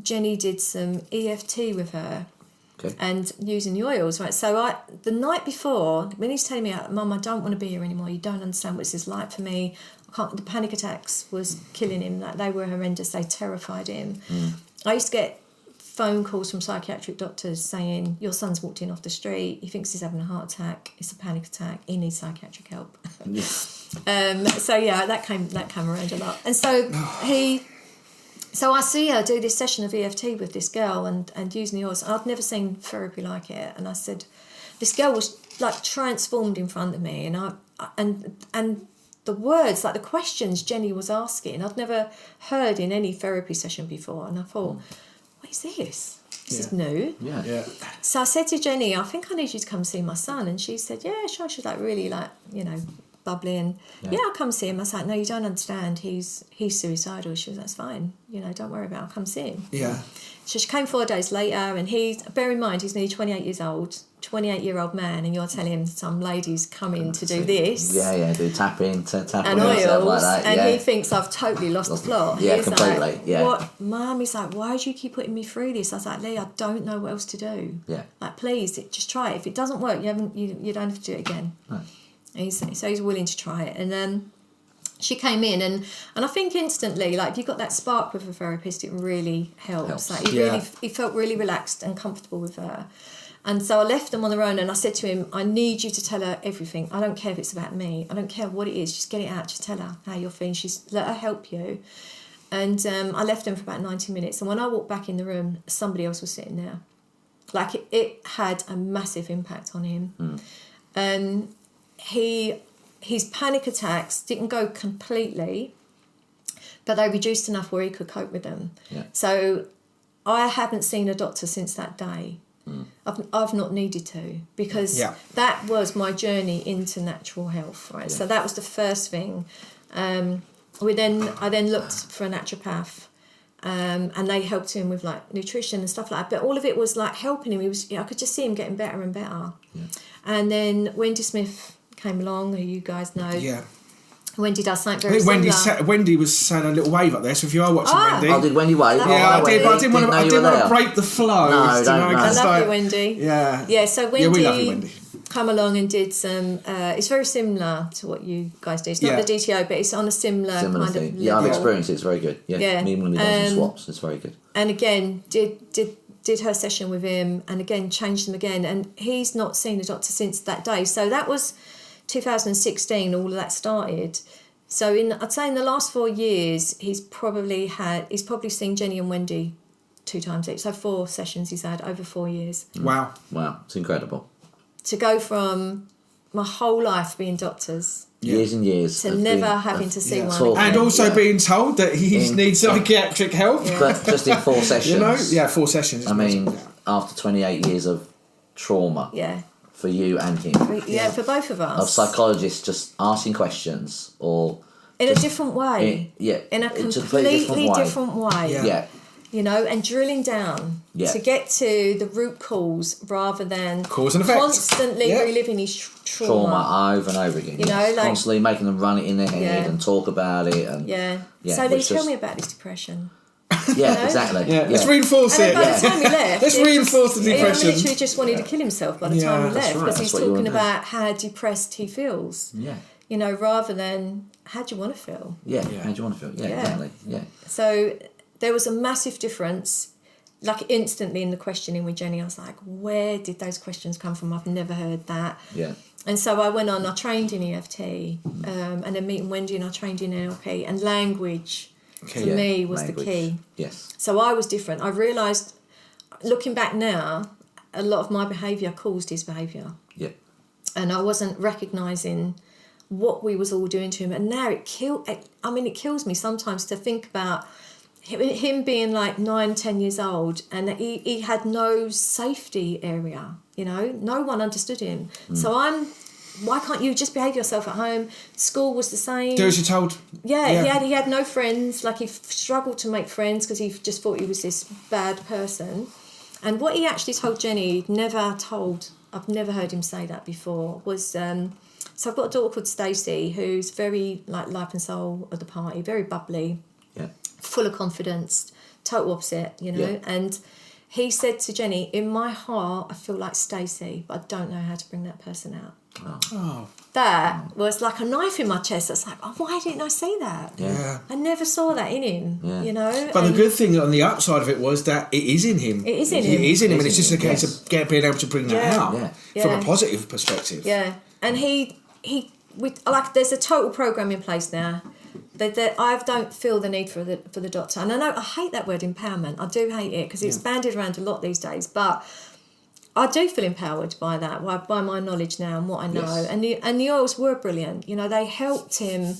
Jenny did some EFT with her. Okay. And using the oils, right? So the night before, when he's telling me, Mum, I don't want to be here anymore. You don't understand what this is like for me. The panic attacks was killing him. Like, they were horrendous. They terrified him. I used to get phone calls from psychiatric doctors saying your son's walked in off the street, he thinks he's having a heart attack, it's a panic attack, he needs psychiatric help. Yeah. So yeah, that came around a lot. And so I see her do this session of EFT with this girl and using the oils. I'd never seen therapy like it, and I said, this girl was like transformed in front of me, and the words, like the questions Jenny was asking, I'd never heard in any therapy session before, and I thought, what is this? This is new. Yeah. So I said to Jenny, I think I need you to come see my son. And she said, yeah, sure. She's like really like, bubbly. And I'll come see him. I was like, no, you don't understand. He's suicidal. She was like, that's fine. Don't worry about it. I'll come see him. Yeah. So she came 4 days later, and bear in mind, he's nearly 28 years old, 28-year-old man, and you're telling him some lady's coming to do this. Yeah, do tapping and stuff oils, like that. and he thinks I've totally lost the plot. Yeah, he's completely. Like, what, Mum? He's like, why do you keep putting me through this? I was like, Lee, I don't know what else to do. Yeah. Like, please, just try it. If it doesn't work, you don't have to do it again. No. So he's willing to try it, and then she came in, and I think instantly, like, if you got that spark with a therapist, it really helps. Like, he felt really relaxed and comfortable with her. And so I left them on their own, and I said to him, I need you to tell her everything. I don't care if it's about me. I don't care what it is. Just get it out. Just tell her how you're feeling. Let her help you. And I left him for about 90 minutes. And when I walked back in the room, somebody else was sitting there. Like, it had a massive impact on him. And his panic attacks didn't go completely, but they reduced enough where he could cope with them. Yeah. So I haven't seen a doctor since that day. I've not needed to, because that was my journey into natural health, right? So that was the first thing. I then looked for a naturopath, and they helped him with like nutrition and stuff like that. But all of it was like helping him. I could just see him getting better and better. Yeah. And then Wendy Smith came along, who you guys know. Yeah. Wendy does something very similar. Wendy was saying a little wave up there, so if you are watching Wendy... Oh, did Wendy wave? Yeah, I did, but I didn't want to break the flow. No, don't I love you, Wendy. Yeah. Yeah, so Wendy... Yeah, we love you, Wendy. Come along and did some... it's very similar to what you guys do. It's not the DTO, but it's on a similar kind thing. of level. Yeah, I've experienced it. It's very good. Yeah. Me and Wendy does some swaps. It's very good. And again, did her session with him, and again, changed him again. And he's not seen a doctor since that day. So that was 2016, all of that started... So I'd say in the last 4 years, he's probably seen Jenny and Wendy 2 times each. So 4 sessions he's had over 4 years. Wow, it's incredible. To go from my whole life being doctors, years and years, to never having to see one again. And also being told that he needs psychiatric help. But just in 4 sessions. 4 sessions. I mean, after 28 years of trauma. Yeah. For you and him. Yeah, for both of us. Of psychologists just asking questions or... In a different way. In a completely different way. Yeah. And drilling down to get to the root cause rather than cause and effect. Constantly reliving his trauma over and over again. Like, constantly making them run it in their head and talk about it. And so they tell me about his depression. Yeah, exactly. Yeah. Let's reinforce it. By the time he left, let's reinforce the depression. He literally just wanted to kill himself by the time he left, because he's talking about how depressed he feels. Yeah. Rather than how do you want to feel? Yeah. How do you want to feel? Yeah, exactly. Yeah. So there was a massive difference. Like instantly in the questioning with Jenny, I was like, where did those questions come from? I've never heard that. Yeah. And so I went on, I trained in EFT, and then meeting Wendy, and I trained in NLP, and language. For me was language. The key. Yes. So I was different. I realised, looking back now, a lot of my behaviour caused his behaviour. Yeah. And I wasn't recognising what we was all doing to him. And now it kills me sometimes to think about him being like 9-10 years old, and he had no safety area, no one understood him. So why can't you just behave yourself at home? School was the same. Do as you're told. Yeah. He had no friends. Like, he struggled to make friends because he just thought he was this bad person. And what he actually told Jenny, I've never heard him say that before, was, so I've got a daughter called Stacey, who's very like life and soul of the party, very bubbly, full of confidence, total opposite, and he said to Jenny, in my heart, I feel like Stacey, but I don't know how to bring that person out. Oh. That was like a knife in my chest. It's like, why didn't I see that? Yeah. I never saw that in him, you know. But the good thing on the upside of it was that it is in him. It is in him. It is in him, and it's just a case of being able to bring that out from a positive perspective. Yeah, and there's a total program in place now. That I don't feel the need for the doctor, and I know I hate that word empowerment. I do hate it because it's bandied around a lot these days, but I do feel empowered by that, by my knowledge now and what I know. Yes. And the oils were brilliant. You know, they helped him.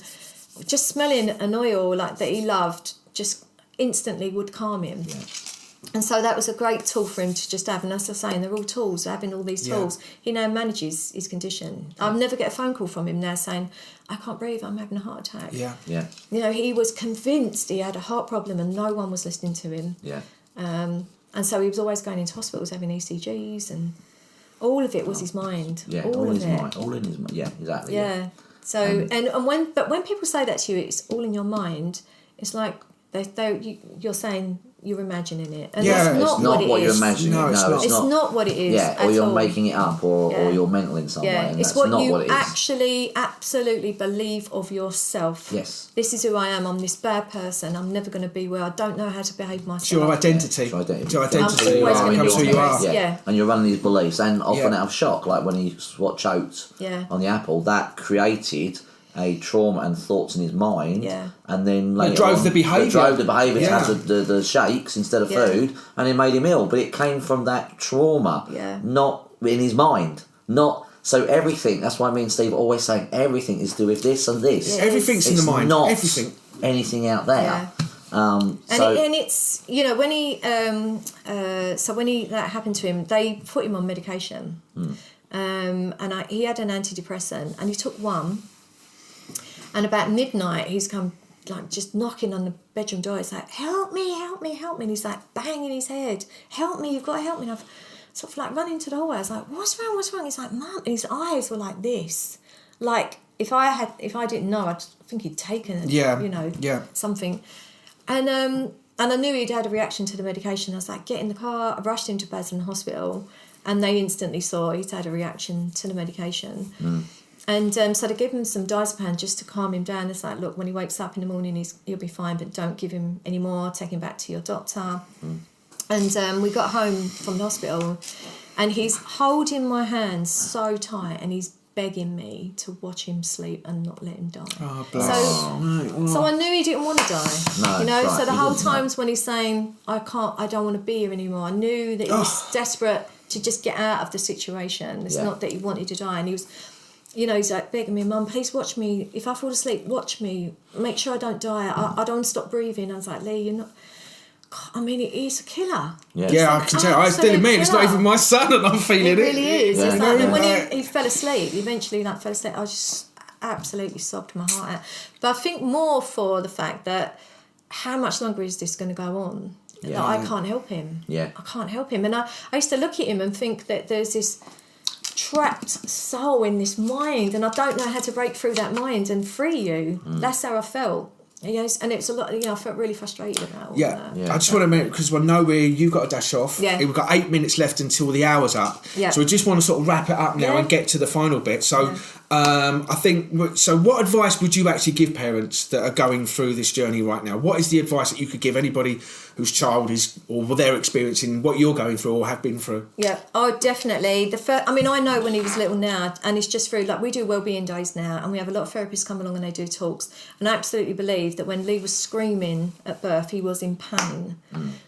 Just smelling an oil like that he loved just instantly would calm him. Yeah. And so that was a great tool for him to just have. And as I was saying, they're all tools. Having all these tools, he now manages his condition. I'll never get a phone call from him now saying, I can't breathe, I'm having a heart attack. Yeah. You know, he was convinced he had a heart problem and no one was listening to him. Yeah. And so he was always going into hospitals having ECGs, and all of it was his mind. Yeah, all in of his it. mind. All in his mind. Yeah, exactly. Yeah. So and when people say that to you, it's all in your mind. It's like you're saying you're imagining it, and that's not what you're imagining. No, it's not what it is. Yeah, or you're making it up, or you're mental in some way. And it's that's what not you what it is. actually absolutely believe of yourself. Yes. This is who I am. I'm this bad person. I'm never going to be where I don't know how to behave myself. It's your identity. It's your identity. Your identity. I'm always going to who be you are. Yeah. And you're running these beliefs, and often out of shock, like when he choked on the apple, that created a trauma and thoughts in his mind, and then it drove the behaviour. To have the shakes instead of food, and it made him ill. But it came from that trauma, not in his mind. So everything. That's why me and Steve are always saying everything is to do with this and this. Everything's in the mind. Not everything. Anything out there. And it's, you know, when he that happened to him, they put him on medication, and he had an antidepressant, and he took one. And about midnight, he's come like just knocking on the bedroom door. He's like, help me. And he's like banging his head. Help me, you've got to help me. And I've sort of like run into the hallway. I was like, what's wrong? He's like, Mum. And his eyes were like this. Like if I didn't know, I'd think he'd taken something. And I knew he'd had a reaction to the medication. I was like, get in the car. I rushed him to Basildon Hospital, and they instantly saw he'd had a reaction to the medication. And so they give him some diazepam just to calm him down. It's like, look, when he wakes up in the morning, he'll be fine, but don't give him any more. Take him back to your doctor. And we got home from the hospital, and he's holding my hand so tight, and he's begging me to watch him sleep and not let him die. Oh, bless. So I knew he didn't want to die. No, you know. right. So the whole times when he's saying, I don't want to be here anymore, I knew that he was desperate to just get out of the situation. It's not that he wanted to die, and he was. You know, he's like begging me, Mum, please watch me. If I fall asleep, watch me. Make sure I don't die. I don't stop breathing. I was like, Lee, you're not... God, I mean, he's a killer. Yeah, I can tell. I still admit, it's not even my son, and I'm feeling it. It really is. Yeah. It's like, and when he fell asleep, eventually fell asleep, I just absolutely sobbed my heart out. But I think more for the fact that how much longer is this going to go on? That I can't help him. Yeah. I can't help him. And I used to look at him and think that there's this trapped soul in this mind, and I don't know how to break through that mind and free you. That's how I felt. Yes, and it's a lot. You know, I felt really frustrated about all that. I just want to mention, because I know where you got to dash off. Yeah. We've got 8 minutes left until the hour's up. Yeah. So we just want to sort of wrap it up now and get to the final bit. So I think. So what advice would you actually give parents that are going through this journey right now? What is the advice that you could give anybody whose child is, or they're experiencing what you're going through or have been through? Yeah. Oh, definitely. I mean, I know when he was little now, and it's just through, like, we do wellbeing days now, and we have a lot of therapists come along and they do talks, and I absolutely believe that when Lee was screaming at birth, he was in pain.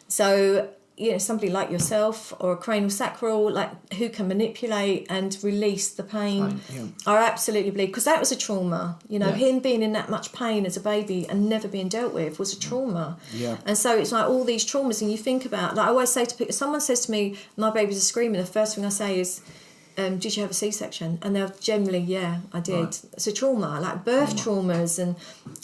So, you know, somebody like yourself or a cranial sacral, like, who can manipulate and release the pain, I absolutely believe, because that was a trauma. You know, him being in that much pain as a baby and never being dealt with was a trauma. And so it's like all these traumas, and you think about, like, I always say to people, someone says to me, my babies are screaming, the first thing I say is, did you have a C-section? And they're generally, I did. Right. It's a trauma, like birth traumas, and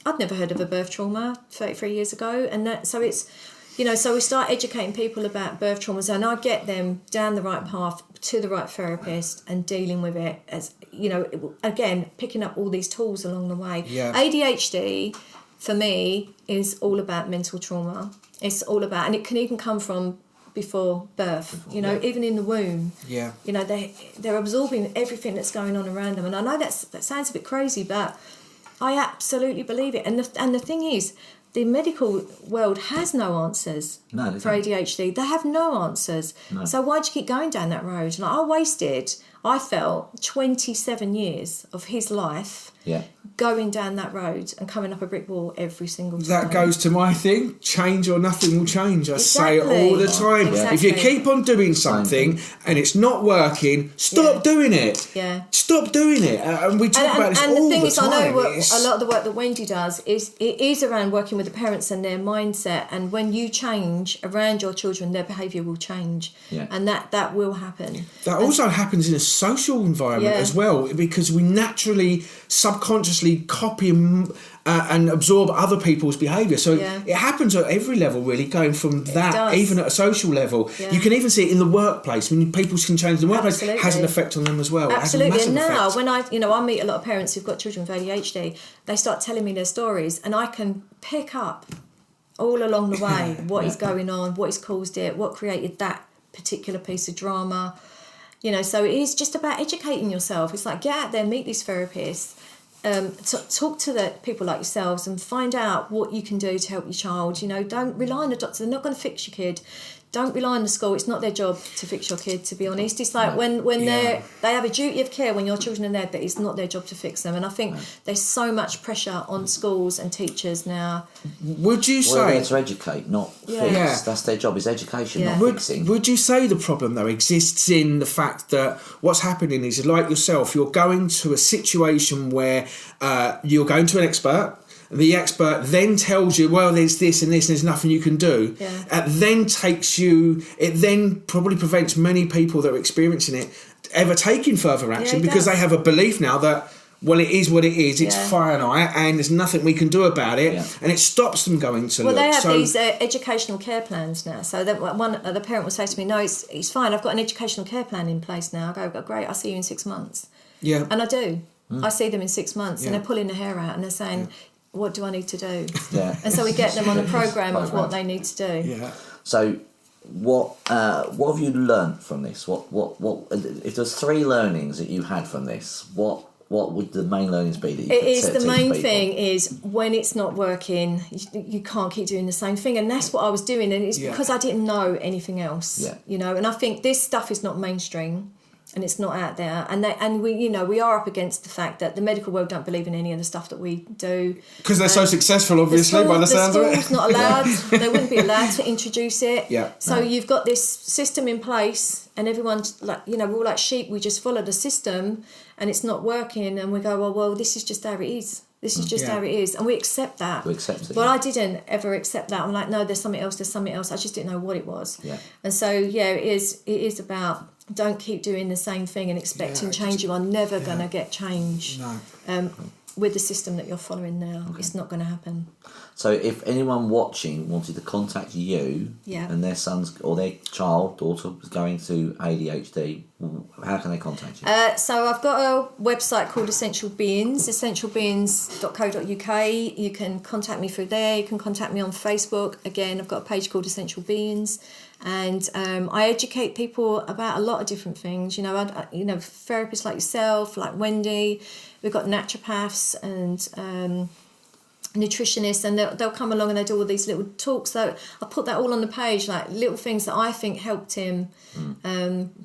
I'd never heard of a birth trauma 33 years ago, and that, so it's, you know, so we start educating people about birth traumas, and I get them down the right path to the right therapist and dealing with it, as, you know, again, picking up all these tools along the way. ADHD, for me, is all about mental trauma. It's all about, and it can even come from before birth, you know, even in the womb. Yeah. You know, they're absorbing everything that's going on around them. And I know that sounds a bit crazy, but I absolutely believe it. And the thing is, the medical world has no answers for ADHD. They have no answers. No. So why do you keep going down that road? And I felt 27 years of his life going down that road and coming up a brick wall every single time. That goes to my thing, change or nothing will change. I say it all the time. Exactly. If you keep on doing something and it's not working, stop doing it. Yeah. Stop doing it. And we talk about this all the time. And the thing is, I know a lot of the work that Wendy does is around working with the parents and their mindset. And when you change around your children, their behaviour will change. Yeah. And that will happen. That also happens in a social environment as well, because we naturally, subconsciously copy and absorb other people's behaviour. So it happens at every level, really, going from that, even at a social level. Yeah. You can even see it in the workplace. When people can change in the workplace, it has an effect on them as well. Absolutely. And now, when I meet a lot of parents who've got children with ADHD, they start telling me their stories, and I can pick up all along the way what is going on, what has caused it, what created that particular piece of drama. You know, so it is just about educating yourself. It's like, get out there, meet these therapists, talk to the people like yourselves and find out what you can do to help your child. You know, don't rely on the doctor. They're not going to fix your kid. Don't rely on the school. It's not their job to fix your kid, to be honest. It's like when they have a duty of care when your children are there, but it's not their job to fix them. And I think there's so much pressure on schools and teachers now. Would you say... Well, they're to educate, not fix. Yeah. That's their job, is education, not fixing. Would you say the problem, though, exists in the fact that what's happening is, like yourself, you're going to a situation where you're going to an expert. The expert then tells you, well, there's this and this, and there's nothing you can do. Yeah. It then probably prevents many people that are experiencing it ever taking further action, because they have a belief now that, well, it is what it is, it's finite, and there's nothing we can do about it, and it stops them going to they have these educational care plans now. So that the parent will say to me, no, it's fine, I've got an educational care plan in place now. I go, great, I'll see you in 6 months. Yeah. And I do. I see them in 6 months, and they're pulling their hair out, and they're saying... what do I need to do? Yeah. And so we get them on a program of what they need to do. Yeah. So what have you learnt from this? What if there's 3 learnings that you had from this, what would the main learnings be? The main thing is, when it's not working, you can't keep doing the same thing, and that's what I was doing, and it's because I didn't know anything else. Yeah. You know, and I think this stuff is not mainstream. And it's not out there, and we are up against the fact that the medical world don't believe in any of the stuff that we do, because they're so successful, obviously, by the sounds of it. The school's not allowed; they wouldn't be allowed to introduce it. Yeah. So you've got this system in place, and everyone's like, we're all like sheep. We just follow the system, and it's not working, and we go, well, this is just how it is. This is just how it is, and we accept that. We accept it. But I didn't ever accept that. I'm like, no, there's something else. There's something else. I just didn't know what it was. Yeah. And so it is about. Don't keep doing the same thing and expecting change. You are never going to get change with the system that you're following now. Okay. It's not going to happen. So if anyone watching wanted to contact you and their son's or their daughter was going through ADHD, how can they contact you? So I've got a website called Essential Beings, essentialbeings.co.uk. You can contact me through there. You can contact me on Facebook. Again, I've got a page called Essential Beings. And I educate people about a lot of different things. Therapists like yourself, like Wendy. We've got naturopaths and nutritionists, and they'll come along and they do all these little talks. So I put that all on the page, like little things that I think helped him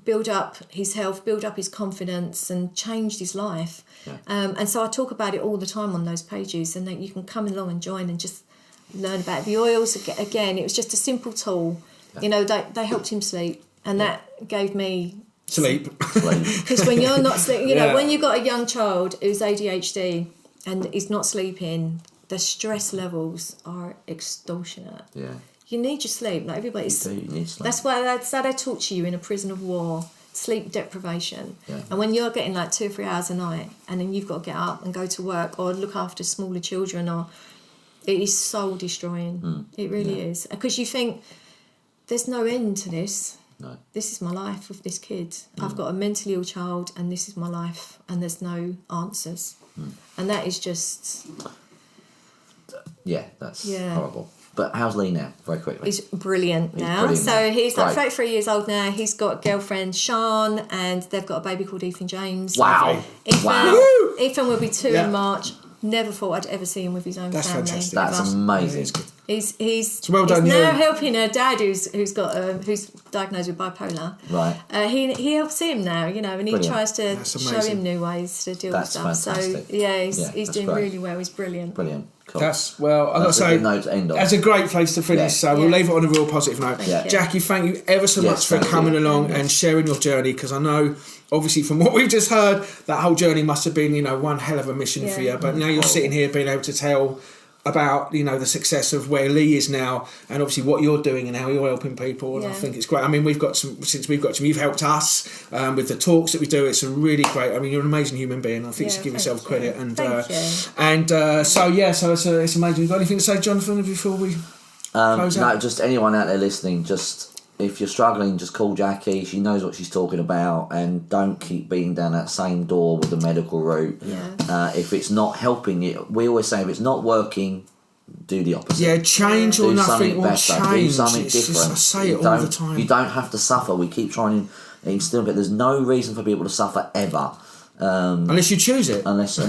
build up his health, build up his confidence, and changed his life. Yeah. And so I talk about it all the time on those pages, and then you can come along and join and just learn about the oils. Again, it was just a simple tool. They helped him sleep, and that gave me sleep. Because when you're not sleeping, when you've got a young child who's ADHD and is not sleeping, the stress levels are extortionate. Yeah, you need your sleep. Like everybody, you need sleep. That's why they torture you in a prison of war. Sleep deprivation. Yeah. And when you're getting like 2 or 3 hours a night, and then you've got to get up and go to work or look after smaller children, it is soul destroying. It really is, because you think. There's no end to this. No. This is my life with this kid. I've got a mentally ill child, and this is my life, and there's no answers. And that is just... Yeah, that's horrible. But how's Lee now? Very quickly. He's brilliant now. Brilliant so now. he's like Great. 33 years old now. He's got a girlfriend, Sean, and they've got a baby called Ethan James. Wow. Ethan will be 2 Yeah. in March. Never thought I'd ever see him with his own That's family. fantastic. That's ever. amazing. He's well done, he's now you. helping a dad who's diagnosed with bipolar. Right. He helps him now, and he Brilliant. tries to That's show amazing. him new ways to deal That's with stuff. fantastic. So he's that's doing great. really well. He's brilliant. Brilliant. Cool. That's, well, I've got to That's a say, good note to end on. that's a great place to finish, Yeah. so we'll Yeah. leave it on a real positive note. Thank you. Jackie, thank you ever so Yes, much for thank coming you. along and sharing your journey, because I know, obviously, from what we've just heard, that whole journey must have been, one hell of a mission for Yeah. you, but now you're sitting here being able to tell about the success of where Lee is now, and obviously what you're doing and how you're helping people, and I Yeah. think it's great. I mean, since we've got some, you've helped us with the talks that we do. It's a really great. I mean, you're an amazing human being. I think you should give thank yourself you. credit. And Thank you. so it's amazing. You got anything to say, Jonathan, before we close No, out? just anyone out there listening, just if you're struggling, just call Jackie. She knows what she's talking about, and don't keep beating down that same door with the medical route. Yeah. If it's not helping you, we always say if it's not working, do the opposite. Yeah, change or Do nothing something will better. change. Do something It's just- different. I say You it all the don't- time. You don't have to suffer. We keep trying to instill it. There's no reason for people to suffer ever. Unless you choose it. Unless you're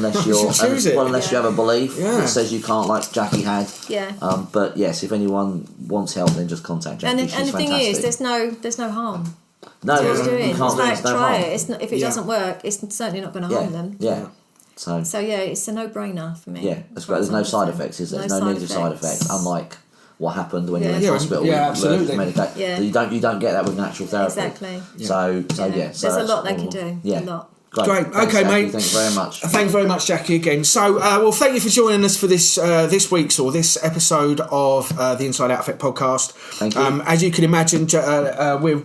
choose it. unless you have a belief Yeah. that says you can't, like Jackie had. Yeah. But yes, if anyone wants help, then just contact Jackie. And She's the thing fantastic. is, there's no harm. no, What he's you doing. can't It's do like there's no try harm. it. It's not, if it Yeah. doesn't work, it's certainly not going to Yeah, harm them. yeah. So So yeah, it's a no-brainer for me. yeah, that's great. There's no side effects, is there? There's no negative side effects. Unlike what happened when you're in Yeah. hospital. Yeah, with allergic absolutely. medication. Yeah. You don't get that with natural therapy. Exactly. So Yeah. yeah. So There's a that's lot they can all- do. Yeah. A lot. Great. Great. Thanks, Okay, Jackie. mate. Thank you very much. Thank you very much, Jackie, again. So, well, thank you for joining us for this this week's episode of the Inside Out Effect podcast. Thank you. As you can imagine, we're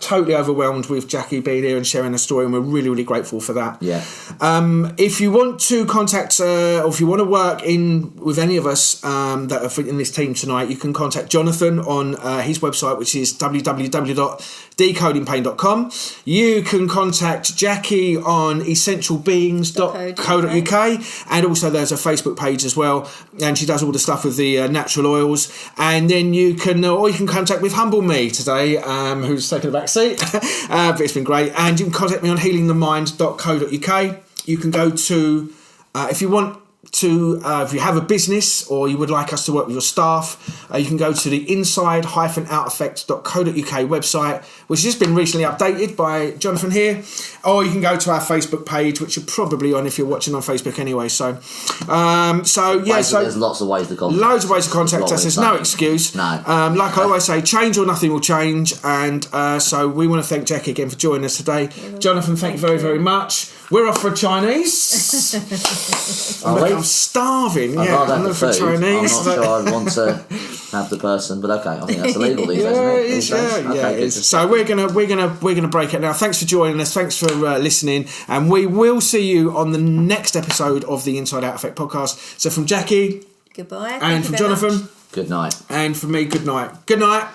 totally overwhelmed with Jackie being here and sharing the story, and we're really, really grateful for that. Yeah. If you want to contact, or if you want to work with any of us that are in this team tonight, you can contact Jonathan on his website, which is www.decodingpain.com. You can contact Jackie on essentialbeings.co.uk, and also there's a Facebook page as well, and she does all the stuff with the natural oils. And then you can contact with Humble Me today, who's taken a back seat, but it's been great. And you can contact me on healingthemind.co.uk. You can go to, if you want to, if you have a business or you would like us to work with your staff, you can go to the inside-outeffect.co.uk website, which has just been recently updated by Jonathan here, or you can go to our Facebook page, which you're probably on if you're watching on Facebook anyway. So There's lots of ways to contact. loads of ways to contact us. There's no excuse. No. Like I always say, change or nothing will change. And so we want to thank Jackie again for joining us today. Jonathan, thank you very, very much. We're off for Chinese. I'm starving. I'd Yeah, rather I'm have the looking for food. Chinese. I'm not sure I'd want to have the person, but okay, I think that's illegal these days, Yeah, isn't it? it is. These days? Yeah, Okay, it good. is. So we're gonna break it now. Thanks for joining us. Thanks for listening, and we will see you on the next episode of the Inside Out Effect podcast. So from Jackie Goodbye. and from Jonathan Good night. and from me, good night. Good night.